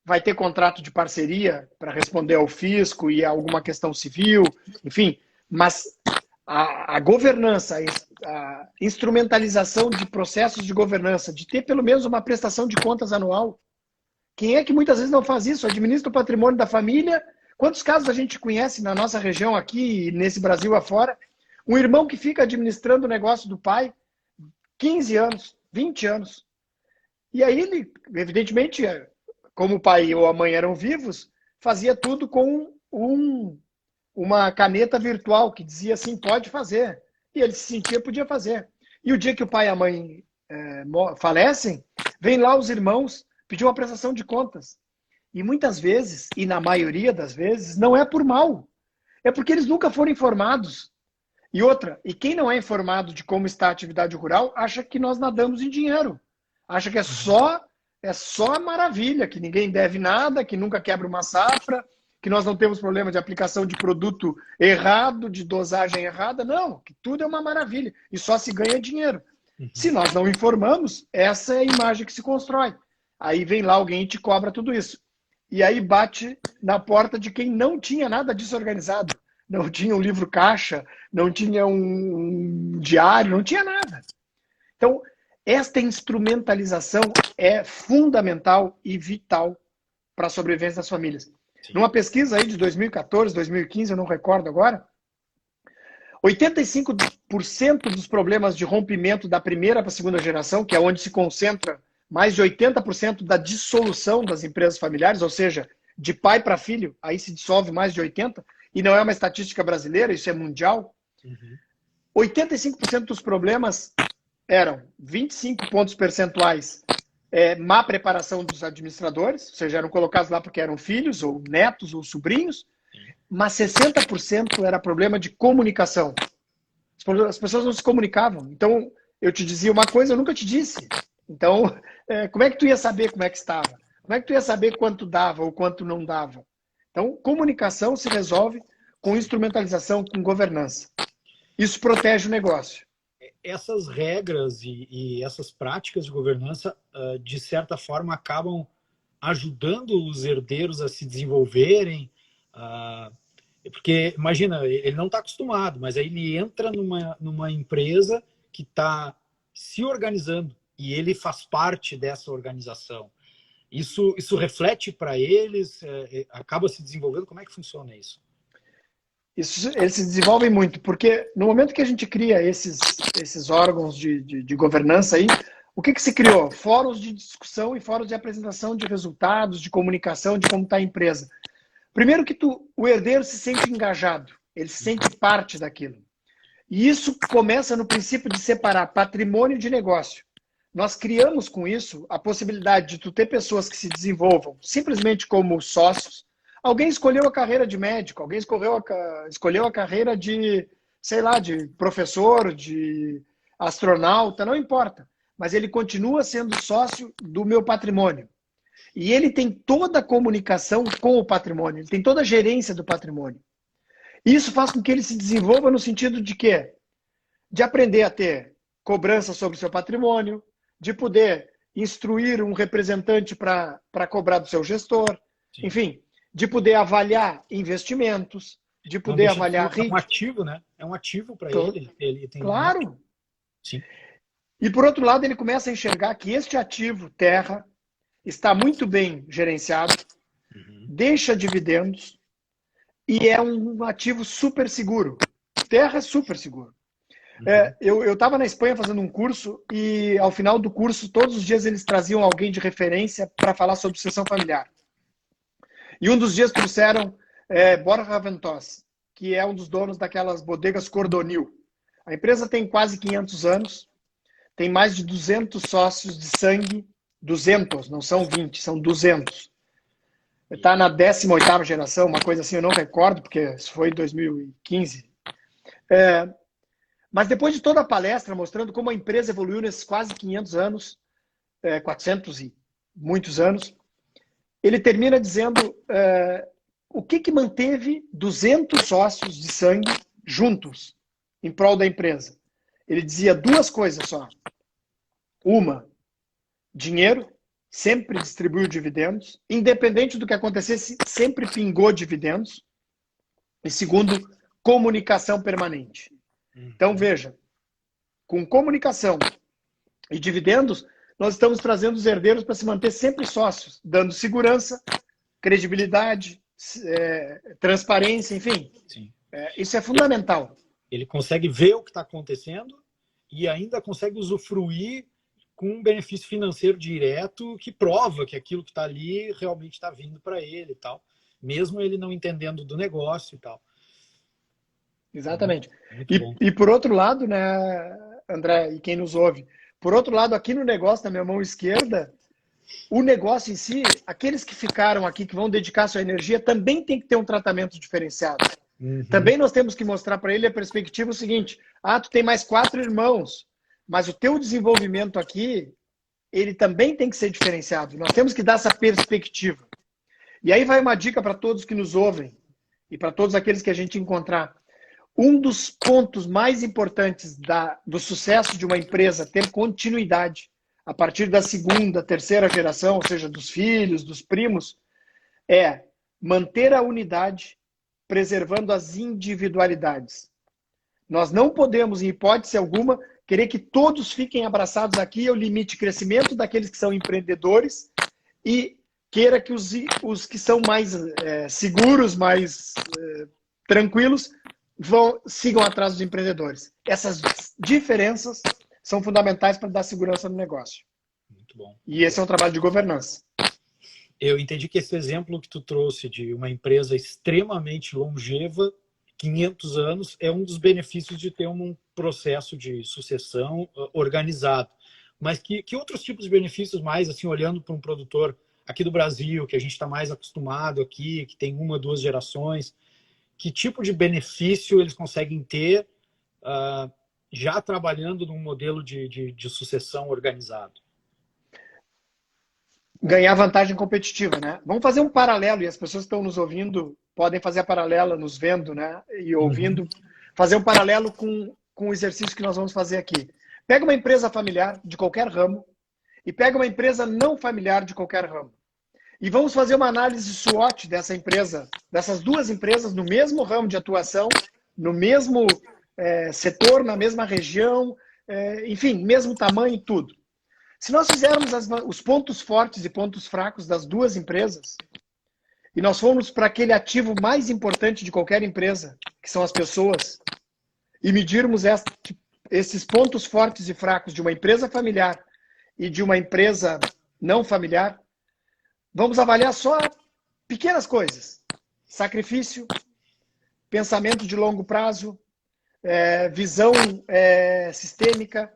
vai ter contrato de parceria para responder ao fisco e a alguma questão civil, enfim, mas a governança, a instrumentalização de processos de governança, de ter pelo menos uma prestação de contas anual. Quem é que muitas vezes não faz isso? Administra o patrimônio da família. Quantos casos a gente conhece na nossa região aqui, nesse Brasil afora? Um irmão que fica administrando o negócio do pai 15 anos, 20 anos. E aí ele, evidentemente, como o pai ou a mãe eram vivos, fazia tudo com uma caneta virtual que dizia assim, pode fazer. E ele se sentia, podia fazer. E o dia que o pai e a mãe falecem, vem lá os irmãos pedir uma prestação de contas. E muitas vezes, e na maioria das vezes, não é por mal. É porque eles nunca foram informados. E outra, e quem não é informado de como está a atividade rural, acha que nós nadamos em dinheiro. Acha que é só maravilha, que ninguém deve nada, que nunca quebra uma safra, que nós não temos problema de aplicação de produto errado, de dosagem errada. Não, que tudo é uma maravilha. E só se ganha dinheiro. Se nós não informamos, essa é a imagem que se constrói. Aí vem lá alguém e te cobra tudo isso. E aí bate na porta de quem não tinha nada disso organizado. Não tinha um livro caixa, não tinha um diário, não tinha nada. Então, esta instrumentalização é fundamental e vital para a sobrevivência das famílias. Sim. Numa pesquisa aí de 2014, 2015, eu não recordo agora, 85% dos problemas de rompimento da primeira para a segunda geração, que é onde se concentra mais de 80% da dissolução das empresas familiares, ou seja, de pai para filho, aí se dissolve mais de 80%, e não é uma estatística brasileira, isso é mundial. 85% dos problemas eram 25 pontos percentuais má preparação dos administradores, ou seja, eram colocados lá porque eram filhos, ou netos, ou sobrinhos, mas 60% era problema de comunicação. As pessoas não se comunicavam. Então, eu te dizia uma coisa, eu nunca te disse. Então, como é que tu ia saber como é que estava? Como é que tu ia saber quanto dava ou quanto não dava? Então, comunicação se resolve com instrumentalização, com governança. Isso protege o negócio. Essas regras e essas práticas de governança, de certa forma, acabam ajudando os herdeiros a se desenvolverem. Porque, imagina, ele não está acostumado, mas aí ele entra numa empresa que está se organizando e ele faz parte dessa organização. Isso reflete para eles, acaba se desenvolvendo. Como é que funciona isso? Eles se desenvolvem muito, porque no momento que a gente cria esses órgãos de governança aí, o que se criou? Fóruns de discussão e fóruns de apresentação de resultados, de comunicação, de como está a empresa. Primeiro que o herdeiro se sente engajado, ele se sente parte daquilo. E isso começa no princípio de separar patrimônio de negócio. Nós criamos com isso a possibilidade de tu ter pessoas que se desenvolvam simplesmente como sócios. Alguém escolheu a carreira de médico, alguém escolheu a carreira de, sei lá, de professor, de astronauta, não importa. Mas ele continua sendo sócio do meu patrimônio. E ele tem toda a comunicação com o patrimônio, ele tem toda a gerência do patrimônio. Isso faz com que ele se desenvolva no sentido de quê? De aprender a ter cobrança sobre o seu patrimônio, de poder instruir um representante para cobrar do seu gestor, Sim. Enfim, de poder avaliar investimentos, de poder avaliar risco. É um ativo, né? É um ativo para ele tem claro. Sim. E por outro lado, ele começa a enxergar que este ativo, terra, está muito bem gerenciado, deixa dividendos e é um ativo super seguro. Terra é super seguro. Eu estava na Espanha fazendo um curso e ao final do curso, todos os dias eles traziam alguém de referência para falar sobre sucessão familiar. E um dos dias trouxeram Borja Ventos, que é um dos donos daquelas bodegas Cordonil. A empresa tem quase 500 anos, tem mais de 200 sócios de sangue, 200, não são 20, são 200. Está na 18ª geração, uma coisa assim, eu não recordo, porque isso foi em 2015. Mas depois de toda a palestra mostrando como a empresa evoluiu nesses quase 500 anos, 400 e muitos anos, ele termina dizendo o que manteve 200 sócios de sangue juntos em prol da empresa. Ele dizia duas coisas só. Uma, dinheiro, sempre distribuiu dividendos, independente do que acontecesse, sempre pingou dividendos. E segundo, comunicação permanente. Então, veja, com comunicação e dividendos, nós estamos trazendo os herdeiros para se manter sempre sócios, dando segurança, credibilidade, transparência, enfim. Sim. Isso é fundamental. Ele consegue ver o que está acontecendo e ainda consegue usufruir com um benefício financeiro direto que prova que aquilo que está ali realmente está vindo para ele e tal, mesmo ele não entendendo do negócio e tal. Exatamente. E por outro lado, né, André, e quem nos ouve, Por outro lado, aqui no negócio, na minha mão esquerda, o negócio em si, aqueles que ficaram aqui, que vão dedicar sua energia, também tem que ter um tratamento diferenciado. Também nós temos que mostrar para ele a perspectiva seguinte: tu tem mais 4 irmãos, mas o teu desenvolvimento aqui, ele também tem que ser diferenciado. Nós temos que dar essa perspectiva. E aí vai uma dica para todos que nos ouvem e para todos aqueles que a gente encontrar. Um dos pontos mais importantes do sucesso de uma empresa ter continuidade a partir da segunda, terceira geração, ou seja, dos filhos, dos primos, é manter a unidade, preservando as individualidades. Nós não podemos, em hipótese alguma, querer que todos fiquem abraçados aqui ao limite crescimento daqueles que são empreendedores e queira que os que são mais seguros, mais tranquilos, sigam atrás dos empreendedores. Essas diferenças são fundamentais para dar segurança no negócio. Muito bom. E esse é um trabalho de governança. Eu entendi que esse exemplo que tu trouxe de uma empresa extremamente longeva, 500 anos, é um dos benefícios de ter um processo de sucessão organizado. Mas que outros tipos de benefícios mais, assim, olhando para um produtor aqui do Brasil, que a gente está mais acostumado aqui, que tem 1, 2 gerações, que tipo de benefício eles conseguem ter já trabalhando num modelo de sucessão organizado? Ganhar vantagem competitiva, né? Vamos fazer um paralelo, e as pessoas que estão nos ouvindo podem fazer a paralela, nos vendo, né? E ouvindo, fazer um paralelo com o exercício que nós vamos fazer aqui. Pega uma empresa familiar de qualquer ramo e pega uma empresa não familiar de qualquer ramo. E vamos fazer uma análise SWOT dessa empresa, dessas duas empresas no mesmo ramo de atuação, no mesmo setor, na mesma região, enfim, mesmo tamanho e tudo. Se nós fizermos os pontos fortes e pontos fracos das duas empresas, e nós formos para aquele ativo mais importante de qualquer empresa, que são as pessoas, e medirmos esses pontos fortes e fracos de uma empresa familiar e de uma empresa não familiar, vamos avaliar só pequenas coisas. Sacrifício, pensamento de longo prazo, visão sistêmica,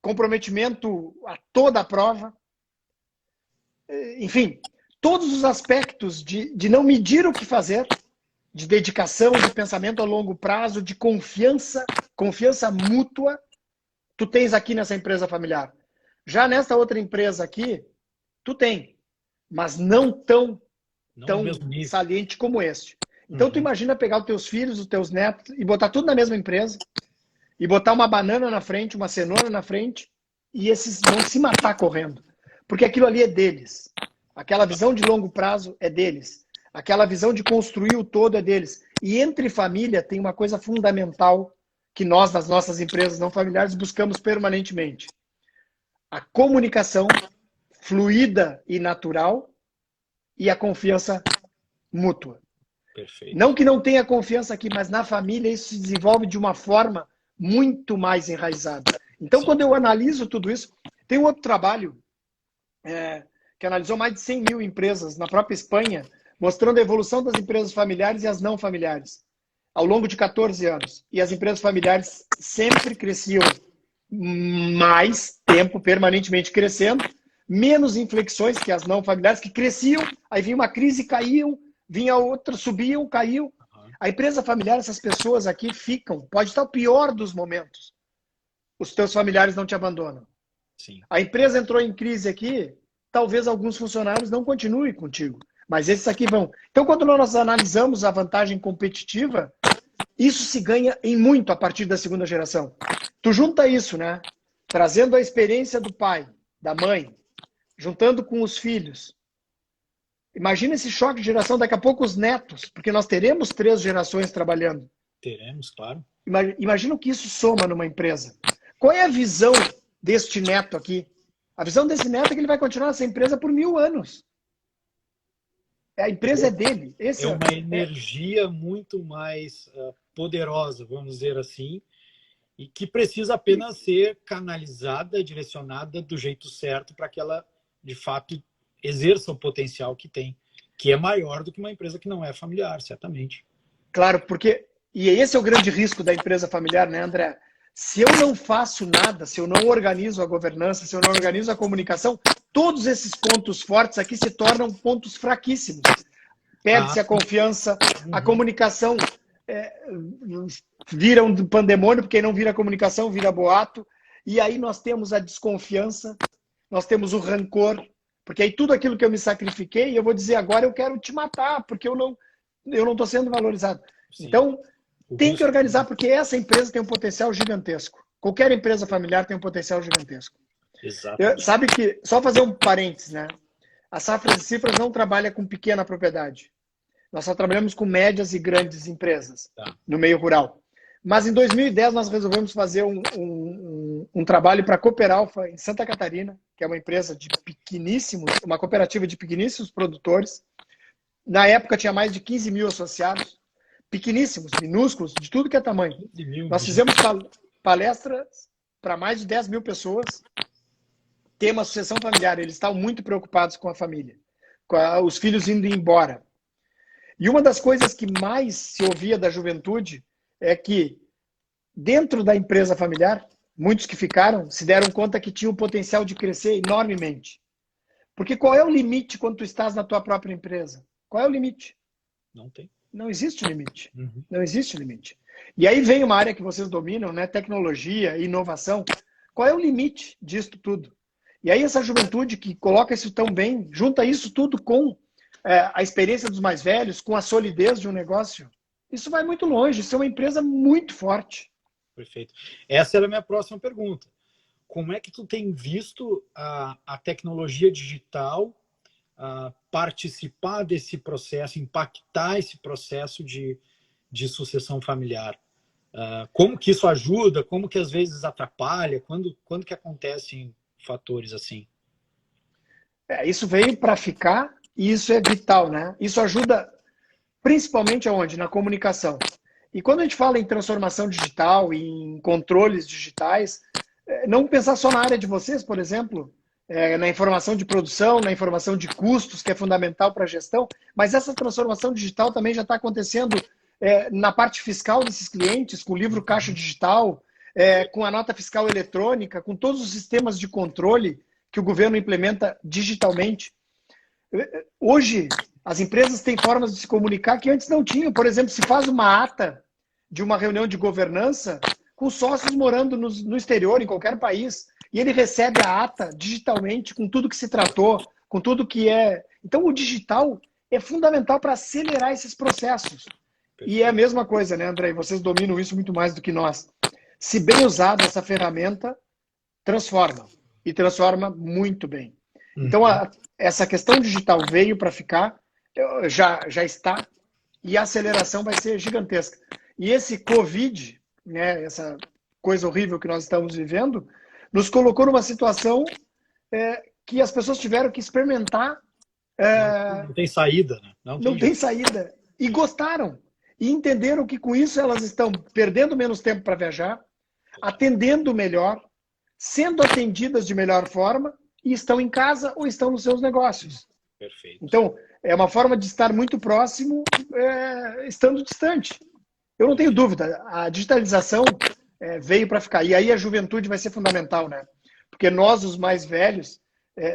comprometimento a toda a prova. Enfim, todos os aspectos de não medir o que fazer, de dedicação, de pensamento a longo prazo, de confiança mútua, tu tens aqui nessa empresa familiar. Já nessa outra empresa aqui, tu tem, mas não tão saliente como este. Então, tu imagina pegar os teus filhos, os teus netos e botar tudo na mesma empresa e botar uma banana na frente, uma cenoura na frente e esses vão se matar correndo. Porque aquilo ali é deles. Aquela visão de longo prazo é deles. Aquela visão de construir o todo é deles. E entre família tem uma coisa fundamental que nós, nas nossas empresas não familiares, buscamos permanentemente. A comunicação fluida e natural e a confiança mútua. Perfeito. Não que não tenha confiança aqui, mas na família isso se desenvolve de uma forma muito mais enraizada. Então, quando eu analiso tudo isso, tem um outro trabalho que analisou mais de 100 mil empresas na própria Espanha, mostrando a evolução das empresas familiares e as não familiares ao longo de 14 anos. E as empresas familiares sempre cresciam mais tempo, permanentemente crescendo, menos inflexões que as não familiares, que cresciam, aí vinha uma crise, caíam, vinha outra, subiam, caíam. A empresa familiar, essas pessoas aqui ficam, pode estar o pior dos momentos. Os teus familiares não te abandonam. Sim. A empresa entrou em crise aqui, talvez alguns funcionários não continuem contigo, mas esses aqui vão. Então, quando nós analisamos a vantagem competitiva, isso se ganha em muito a partir da segunda geração. Tu junta isso, né? Trazendo a experiência do pai, da mãe, juntando com os filhos. Imagina esse choque de geração, daqui a pouco os netos, porque nós teremos 3 gerações trabalhando. Teremos, claro. Imagina o que isso soma numa empresa. Qual é a visão deste neto aqui? A visão desse neto é que ele vai continuar nessa empresa por 1000 anos. A empresa é dele. É uma energia muito mais poderosa, vamos dizer assim, e que precisa apenas ser canalizada, direcionada do jeito certo para que ela, de fato, exerça o potencial que tem, que é maior do que uma empresa que não é familiar, certamente. Claro, porque... E esse é o grande risco da empresa familiar, né, André? Se eu não faço nada, se eu não organizo a governança, se eu não organizo a comunicação, todos esses pontos fortes aqui se tornam pontos fraquíssimos. Perde-se a confiança, a comunicação vira um pandemônio, porque não vira comunicação, vira boato. E aí nós temos a desconfiança, nós temos o rancor, porque aí tudo aquilo que eu me sacrifiquei, eu vou dizer agora eu quero te matar, porque eu não estou sendo valorizado. Sim. Então, tem que organizar, porque essa empresa tem um potencial gigantesco. Qualquer empresa familiar tem um potencial gigantesco. Exato. Sabe que, só fazer um parênteses, né? A Safras e Cifras não trabalha com pequena propriedade. Nós só trabalhamos com médias e grandes empresas no meio rural. Mas em 2010 nós resolvemos fazer um trabalho para a Cooperalfa em Santa Catarina, que é uma empresa de pequeníssimos, uma cooperativa de pequeníssimos produtores. Na época tinha mais de 15 mil associados, pequeníssimos, minúsculos, de tudo que é tamanho. Nós fizemos palestras para mais de 10 mil pessoas. Tema sucessão familiar, eles estavam muito preocupados com a família, com os filhos indo embora. E uma das coisas que mais se ouvia da juventude é que, dentro da empresa familiar, muitos que ficaram se deram conta que tinham o potencial de crescer enormemente. Porque qual é o limite quando tu estás na tua própria empresa? Qual é o limite? Não tem. Não existe limite. Não existe limite. E aí vem uma área que vocês dominam, né? Tecnologia, inovação. Qual é o limite disso tudo? E aí essa juventude que coloca isso tão bem, junta isso tudo com a experiência dos mais velhos, com a solidez de um negócio, isso vai muito longe. Isso é uma empresa muito forte. Perfeito. Essa era a minha próxima pergunta. Como é que tu tem visto a tecnologia digital participar desse processo, impactar esse processo de sucessão familiar? Como que isso ajuda? Como que às vezes atrapalha? Quando que acontecem fatores assim? Isso veio para ficar e isso é vital, né? Isso ajuda principalmente aonde? Na comunicação. E quando a gente fala em transformação digital, em controles digitais, não pensar só na área de vocês, por exemplo, na informação de produção, na informação de custos, que é fundamental para a gestão, mas essa transformação digital também já está acontecendo na parte fiscal desses clientes, com o livro Caixa Digital, com a nota fiscal eletrônica, com todos os sistemas de controle que o governo implementa digitalmente. Hoje, as empresas têm formas de se comunicar que antes não tinham. Por exemplo, se faz uma ata de uma reunião de governança com sócios morando no exterior, em qualquer país, e ele recebe a ata digitalmente, com tudo que se tratou, com tudo que é... Então, o digital é fundamental para acelerar esses processos. Perfeito. E é a mesma coisa, né, André? Vocês dominam isso muito mais do que nós. Se bem usada, essa ferramenta transforma. E transforma muito bem. Então, essa questão digital veio para ficar, já está, e a aceleração vai ser gigantesca. E esse Covid, né, essa coisa horrível que nós estamos vivendo, nos colocou numa situação que as pessoas tiveram que experimentar. Não tem saída, né? Não tem saída. E gostaram. E entenderam que com isso elas estão perdendo menos tempo para viajar, atendendo melhor, sendo atendidas de melhor forma, e estão em casa ou estão nos seus negócios. Perfeito. Então, é uma forma de estar muito próximo, estando distante. Eu não tenho dúvida, a digitalização veio para ficar. E aí a juventude vai ser fundamental, né? Porque nós, os mais velhos,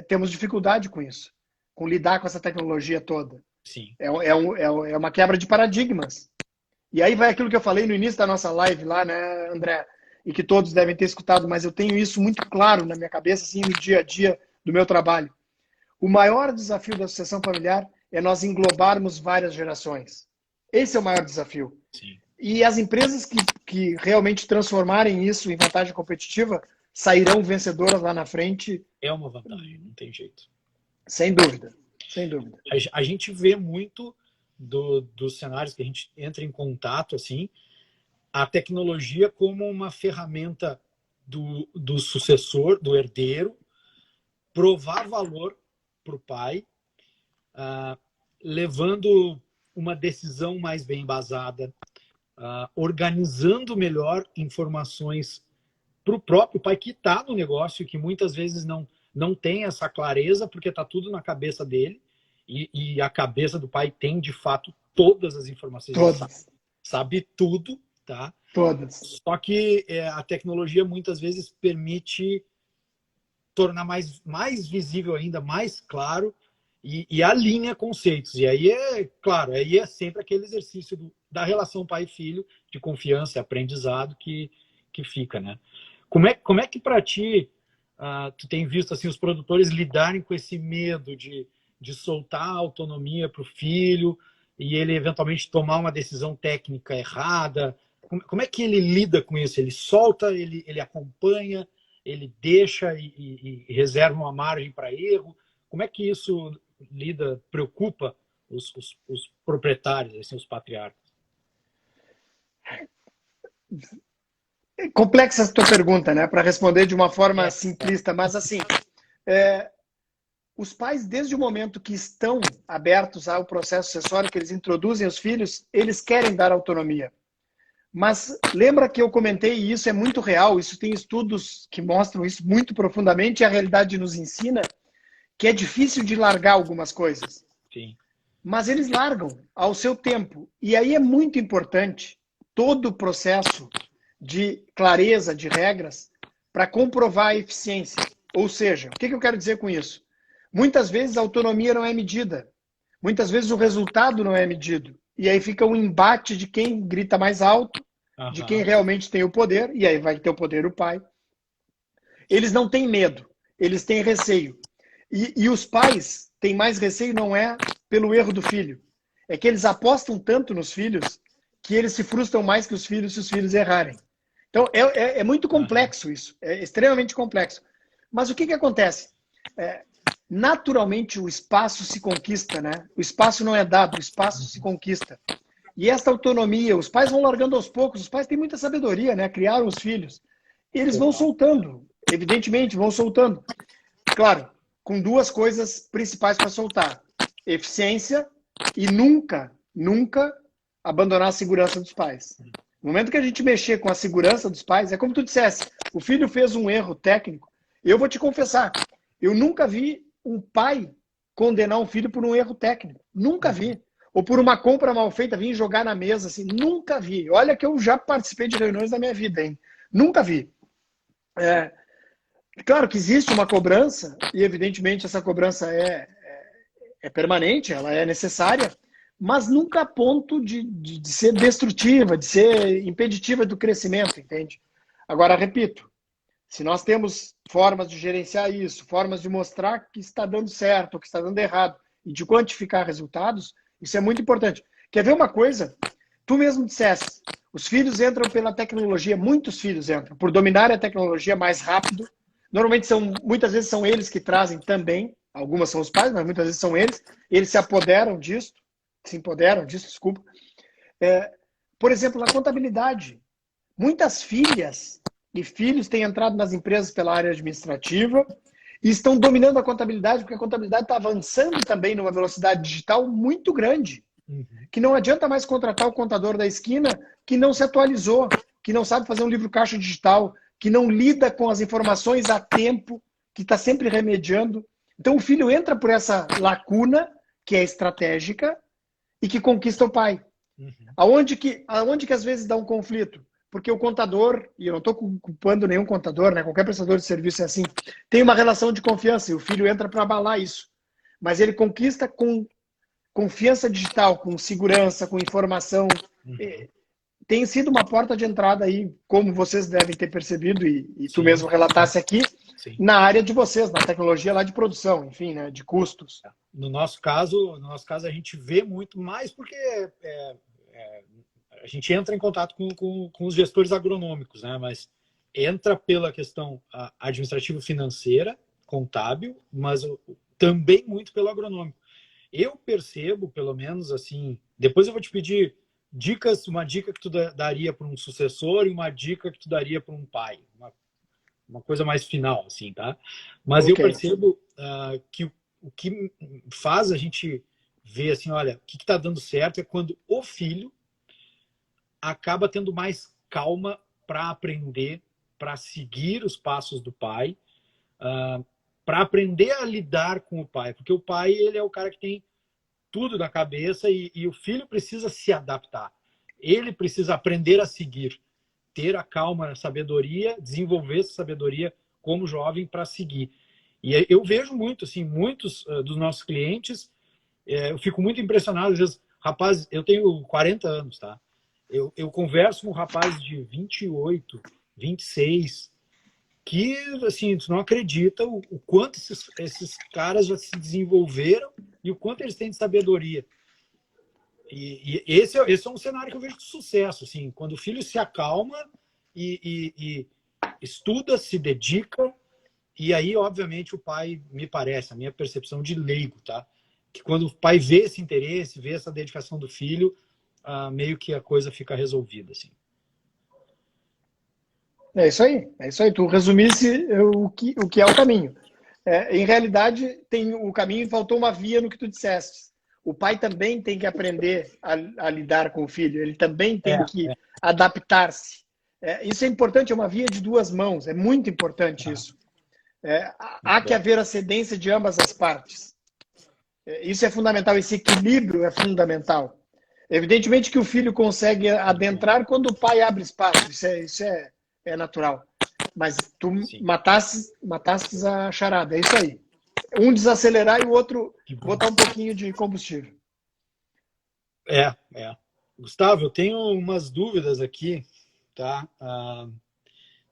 temos dificuldade com isso, com lidar com essa tecnologia toda. Sim. É uma quebra de paradigmas. E aí vai aquilo que eu falei no início da nossa live lá, né, André? E que todos devem ter escutado, mas eu tenho isso muito claro na minha cabeça, assim, no dia a dia do meu trabalho. O maior desafio da sucessão familiar é nós englobarmos várias gerações. Esse é o maior desafio. Sim. E as empresas que realmente transformarem isso em vantagem competitiva sairão vencedoras lá na frente. É uma vantagem, não tem jeito. Sem dúvida, sem dúvida. A gente vê muito dos cenários que a gente entra em contato, assim, a tecnologia como uma ferramenta do sucessor, do herdeiro, provar valor para o pai, levando uma decisão mais bem embasada, organizando melhor informações para o próprio pai que está no negócio, que muitas vezes não tem essa clareza, porque está tudo na cabeça dele, e a cabeça do pai tem, de fato, todas as informações. Todas. Sabe tudo, tá? Todas. Só que a tecnologia muitas vezes permite tornar mais visível ainda, mais claro, e alinha conceitos. E aí claro, aí é sempre aquele exercício da relação pai e filho, de confiança e aprendizado que fica, né? Como é que para ti, tu tem visto assim, os produtores lidarem com esse medo de soltar a autonomia para o filho e ele eventualmente tomar uma decisão técnica errada? Como é que ele lida com isso? Ele solta, ele acompanha, ele deixa e reserva uma margem para erro? Como é que isso preocupa os proprietários, assim, os patriarcas? Complexa essa tua pergunta, né? Para responder de uma forma simplista, mas assim, os pais, desde o momento que estão abertos ao processo sucessório, que eles introduzem os filhos, eles querem dar autonomia. Mas lembra que eu comentei, e isso é muito real, isso tem estudos que mostram isso muito profundamente, e a realidade nos ensina que é difícil de largar algumas coisas. Sim. Mas eles largam ao seu tempo. E aí é muito importante todo o processo de clareza de regras para comprovar a eficiência. Ou seja, o que eu quero dizer com isso? Muitas vezes a autonomia não é medida. Muitas vezes o resultado não é medido. E aí fica um embate de quem grita mais alto, de quem realmente tem o poder, e aí vai ter o poder o pai. Eles não têm medo, eles têm receio. E os pais têm mais receio não é pelo erro do filho, é que eles apostam tanto nos filhos que eles se frustram mais que os filhos se os filhos errarem. Então é muito complexo isso, é extremamente complexo. Mas o que acontece? Naturalmente o espaço se conquista, né? O espaço não é dado, o espaço se conquista. E esta autonomia, os pais vão largando aos poucos, os pais têm muita sabedoria, né? Criaram os filhos. Eles vão soltando, evidentemente, vão soltando. Claro, com duas coisas principais para soltar: eficiência e nunca abandonar a segurança dos pais. No momento que a gente mexer com a segurança dos pais, é como tu dissesse, o filho fez um erro técnico. Eu vou te confessar, eu nunca vi um pai condenar um filho por um erro técnico. Nunca vi. Ou por uma compra mal feita, vir jogar na mesa, assim. Nunca vi. Olha que eu já participei de reuniões da minha vida, hein? Nunca vi. Claro que existe uma cobrança, e evidentemente essa cobrança é permanente, ela é necessária, mas nunca a ponto de ser destrutiva, de ser impeditiva do crescimento, entende? Agora, repito, se nós temos formas de gerenciar isso, formas de mostrar que está dando certo, que está dando errado, e de quantificar resultados, isso é muito importante. Quer ver uma coisa? Tu mesmo disseste, os filhos entram pela tecnologia, muitos filhos entram, por dominar a tecnologia mais rápido. Normalmente muitas vezes são eles que trazem também, algumas são os pais, mas muitas vezes são eles se empoderam disso, desculpa. Por exemplo, na contabilidade, muitas filhas e filhos têm entrado nas empresas pela área administrativa e estão dominando a contabilidade, porque a contabilidade está avançando também numa velocidade digital muito grande, que não adianta mais contratar o contador da esquina que não se atualizou, que não sabe fazer um livro caixa digital, que não lida com as informações a tempo, que está sempre remediando. Então o filho entra por essa lacuna, que é estratégica, e que conquista o pai. Aonde que às vezes dá um conflito? Porque o contador, e eu não estou culpando nenhum contador, né? Qualquer prestador de serviço é assim, tem uma relação de confiança e o filho entra para abalar isso. Mas ele conquista com confiança digital, com segurança, com informação. Tem sido uma porta de entrada aí, como vocês devem ter percebido, e tu mesmo relatasse aqui, na área de vocês, na tecnologia lá de produção, enfim, né? De custos. No nosso caso a gente vê muito mais porque a gente entra em contato com os gestores agronômicos, né? Mas entra pela questão administrativo-financeira, contábil, mas também muito pelo agronômico. Eu percebo, pelo menos assim, depois eu vou te pedir uma dica que tu daria para um sucessor e uma dica que tu daria para um pai, uma coisa mais final, assim, tá? Mas eu percebo que o que faz a gente ver assim, olha, o que está dando certo é quando o filho acaba tendo mais calma para aprender, para seguir os passos do pai, para aprender a lidar com o pai, porque o pai ele é o cara que tem tudo na cabeça e o filho precisa se adaptar. Ele precisa aprender a seguir. ter a calma, a sabedoria, desenvolver essa sabedoria como jovem para seguir. E eu vejo muito, assim, muitos dos nossos clientes, eu fico muito impressionado, às vezes, rapaz, eu tenho 40 anos, tá? Eu converso com rapazes de 28, 26, que, assim, tu não acredita o quanto esses caras já se desenvolveram e o quanto eles têm de sabedoria. E esse é um cenário que eu vejo de sucesso, assim, quando o filho se acalma e estuda, se dedica, e aí, obviamente, o pai, me parece, a minha percepção de leigo, tá? Que quando o pai vê esse interesse, vê essa dedicação do filho, meio que a coisa fica resolvida, assim. É isso aí, é isso aí. Tu resumisse o que é o caminho. Em realidade, tem o caminho e faltou uma via no que tu disseste. O pai também tem que aprender a lidar com o filho, ele também tem que adaptar-se. Isso é importante, é uma via de duas mãos, é muito importante isso. Há que haver a cedência de ambas as partes. Isso é fundamental, esse equilíbrio é fundamental. Evidentemente que o filho consegue adentrar quando o pai abre espaço, isso é natural. Mas tu matastes a charada, é isso aí. Um desacelerar e o outro botar um pouquinho de combustível. Gustavo, eu tenho umas dúvidas aqui, tá?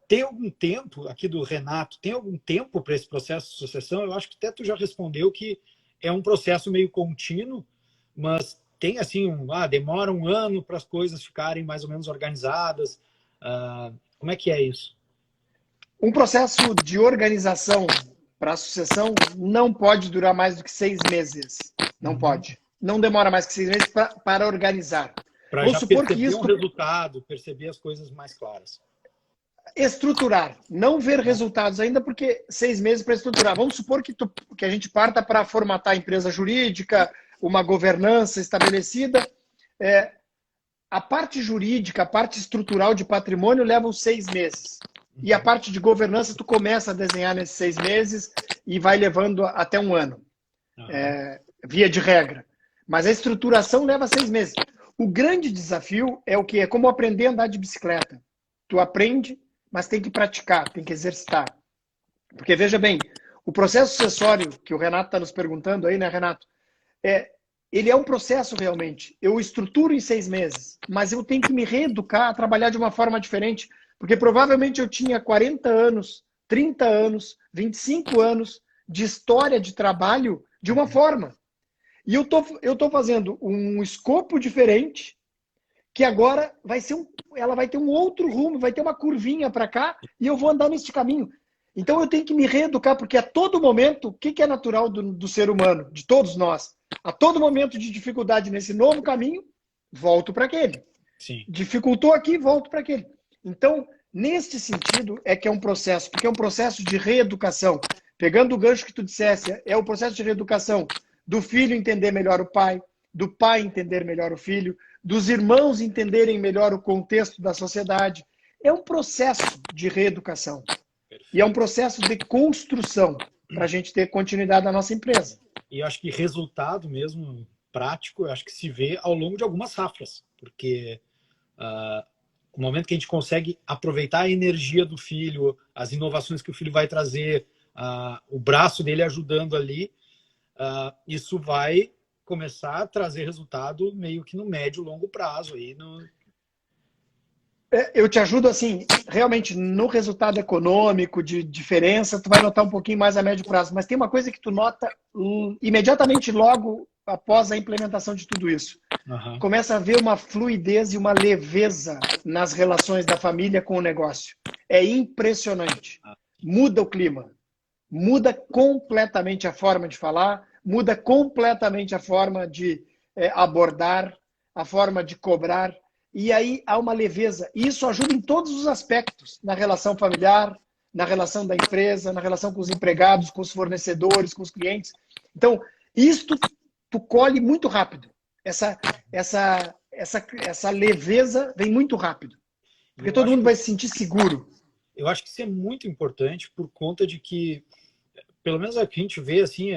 Tem algum tempo, aqui do Renato, tem algum tempo para esse processo de sucessão? Eu acho que até tu já respondeu que é um processo meio contínuo, mas tem assim, demora um ano para as coisas ficarem mais ou menos organizadas. Como é que é isso? Um processo de organização para a sucessão não pode durar mais do que 6 meses. Não pode. Não demora mais que 6 meses para organizar. Para já perceber um resultado, perceber as coisas mais claras. Estruturar. Não ver resultados ainda, porque 6 meses para estruturar. Vamos supor que a gente parta para formatar a empresa jurídica, uma governança estabelecida. A parte jurídica, a parte estrutural de patrimônio leva uns 6 meses. E a parte de governança tu começa a desenhar nesses 6 meses e vai levando até um ano. Via de regra. Mas a estruturação leva 6 meses. O grande desafio é o que? É como aprender a andar de bicicleta. Tu aprende, mas tem que praticar, tem que exercitar. Porque, veja bem, o processo sucessório que o Renato está nos perguntando aí, né, Renato? Ele é um processo realmente. Eu estruturo em 6 meses, mas eu tenho que me reeducar a trabalhar de uma forma diferente, porque provavelmente eu tinha 40 anos, 30 anos, 25 anos de história de trabalho de uma forma. E eu tô fazendo um escopo diferente, que agora ela vai ter um outro rumo, vai ter uma curvinha para cá, e eu vou andar nesse caminho. Então eu tenho que me reeducar, porque a todo momento, o que é natural do ser humano, de todos nós? A todo momento de dificuldade nesse novo caminho, volto para aquele. Sim. Dificultou aqui, volto para aquele. Então, neste sentido, é que é um processo, porque é um processo de reeducação. Pegando o gancho que tu dissesse, é o processo de reeducação do filho entender melhor o pai, do pai entender melhor o filho, dos irmãos entenderem melhor o contexto da sociedade. É um processo de reeducação. E é um processo de construção para a gente ter continuidade na nossa empresa. E eu acho que resultado mesmo prático, eu acho que se vê ao longo de algumas safras, porque o momento que a gente consegue aproveitar a energia do filho, as inovações que o filho vai trazer, o braço dele ajudando ali, isso vai começar a trazer resultado meio que no médio e longo prazo. Aí Eu te ajudo assim, realmente no resultado econômico, de diferença, tu vai notar um pouquinho mais a médio prazo. Mas tem uma coisa que tu nota imediatamente logo após a implementação de tudo isso. Começa a haver uma fluidez e uma leveza nas relações da família com o negócio. É impressionante. Muda o clima. Muda completamente a forma de falar, muda completamente a forma de abordar, a forma de cobrar. E aí há uma leveza. E isso ajuda em todos os aspectos, na relação familiar, na relação da empresa, na relação com os empregados, com os fornecedores, com os clientes. Então, isto tu colhe muito rápido. Essa leveza vem muito rápido. Porque todo mundo vai se sentir seguro. Eu acho que isso é muito importante por conta de que, pelo menos aqui a gente vê assim,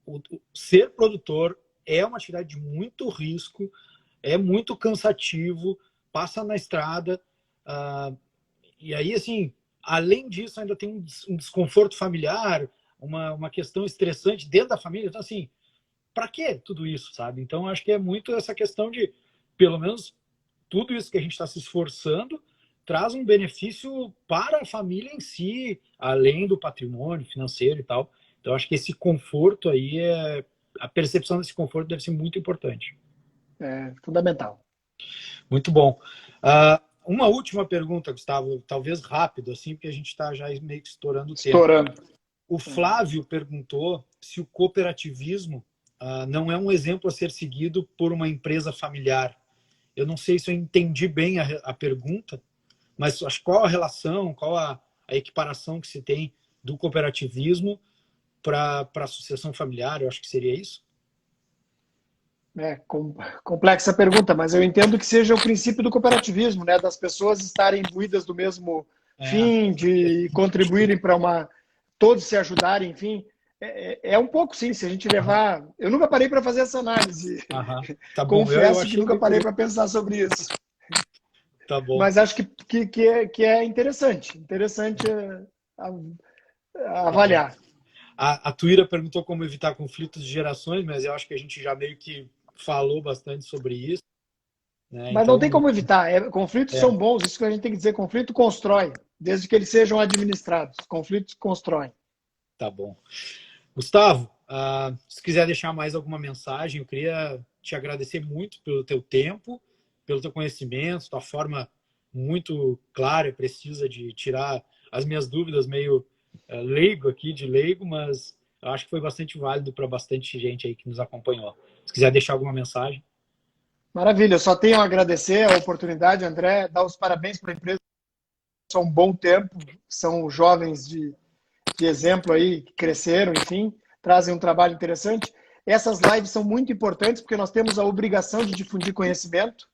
o ser produtor é uma atividade de muito risco, é muito cansativo, passa na estrada, E aí, assim, além disso, ainda tem um desconforto familiar, uma questão estressante dentro da família. Então, assim, para que tudo isso, sabe? Então, acho que é muito essa questão de, pelo menos, tudo isso que a gente está se esforçando traz um benefício para a família em si, além do patrimônio financeiro e tal. Então, acho que esse conforto aí, a percepção desse conforto deve ser muito importante. É fundamental. Muito bom. Uma última pergunta, Gustavo, talvez rápido, assim, porque a gente está já meio que estourando o tempo. Estourando. O Flávio perguntou se o cooperativismo não é um exemplo a ser seguido por uma empresa familiar. Eu não sei se eu entendi bem a pergunta, mas acho qual a relação, qual a equiparação que se tem do cooperativismo para a sucessão familiar, eu acho que seria isso. Complexa pergunta, mas eu entendo que seja o princípio do cooperativismo, né? Das pessoas estarem imbuídas do mesmo fim, de contribuírem para todos se ajudarem, enfim. É um pouco, sim, se a gente levar... Eu nunca parei para fazer essa análise. Tá bom. Confesso que nunca parei para pensar sobre isso. Tá bom. Mas acho que é interessante avaliar. A Tuíra perguntou como evitar conflitos de gerações, mas eu acho que a gente já meio que falou bastante sobre isso. Né? Mas então, não tem como evitar. Conflitos são bons, isso que a gente tem que dizer. Conflito constrói, desde que eles sejam administrados. Conflitos constroem. Tá bom. Gustavo, se quiser deixar mais alguma mensagem, eu queria te agradecer muito pelo teu tempo, pelo teu conhecimento, tua forma muito clara e precisa de tirar as minhas dúvidas meio leigo aqui, de leigo, mas eu acho que foi bastante válido para bastante gente aí que nos acompanhou. Se quiser deixar alguma mensagem. Maravilha, eu só tenho a agradecer a oportunidade, André, dar os parabéns para a empresa. São um bom tempo, são jovens de exemplo aí, que cresceram, enfim, trazem um trabalho interessante. Essas lives são muito importantes porque nós temos a obrigação de difundir conhecimento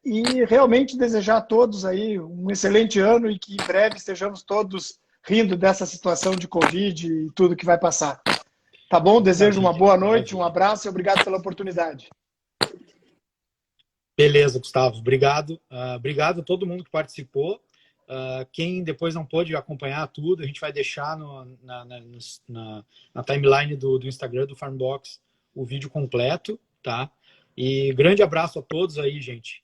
e realmente desejar a todos aí um excelente ano e que em breve estejamos todos rindo dessa situação de Covid e tudo que vai passar. Tá bom? Desejo uma boa noite, um abraço e obrigado pela oportunidade. Beleza, Gustavo. Obrigado. Obrigado a todo mundo que participou. Quem depois não pôde acompanhar tudo, a gente vai deixar na timeline do Instagram do Farmbox o vídeo completo, tá? E grande abraço a todos aí, gente.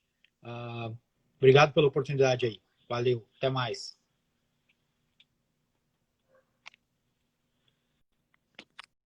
Obrigado pela oportunidade aí. Valeu, até mais.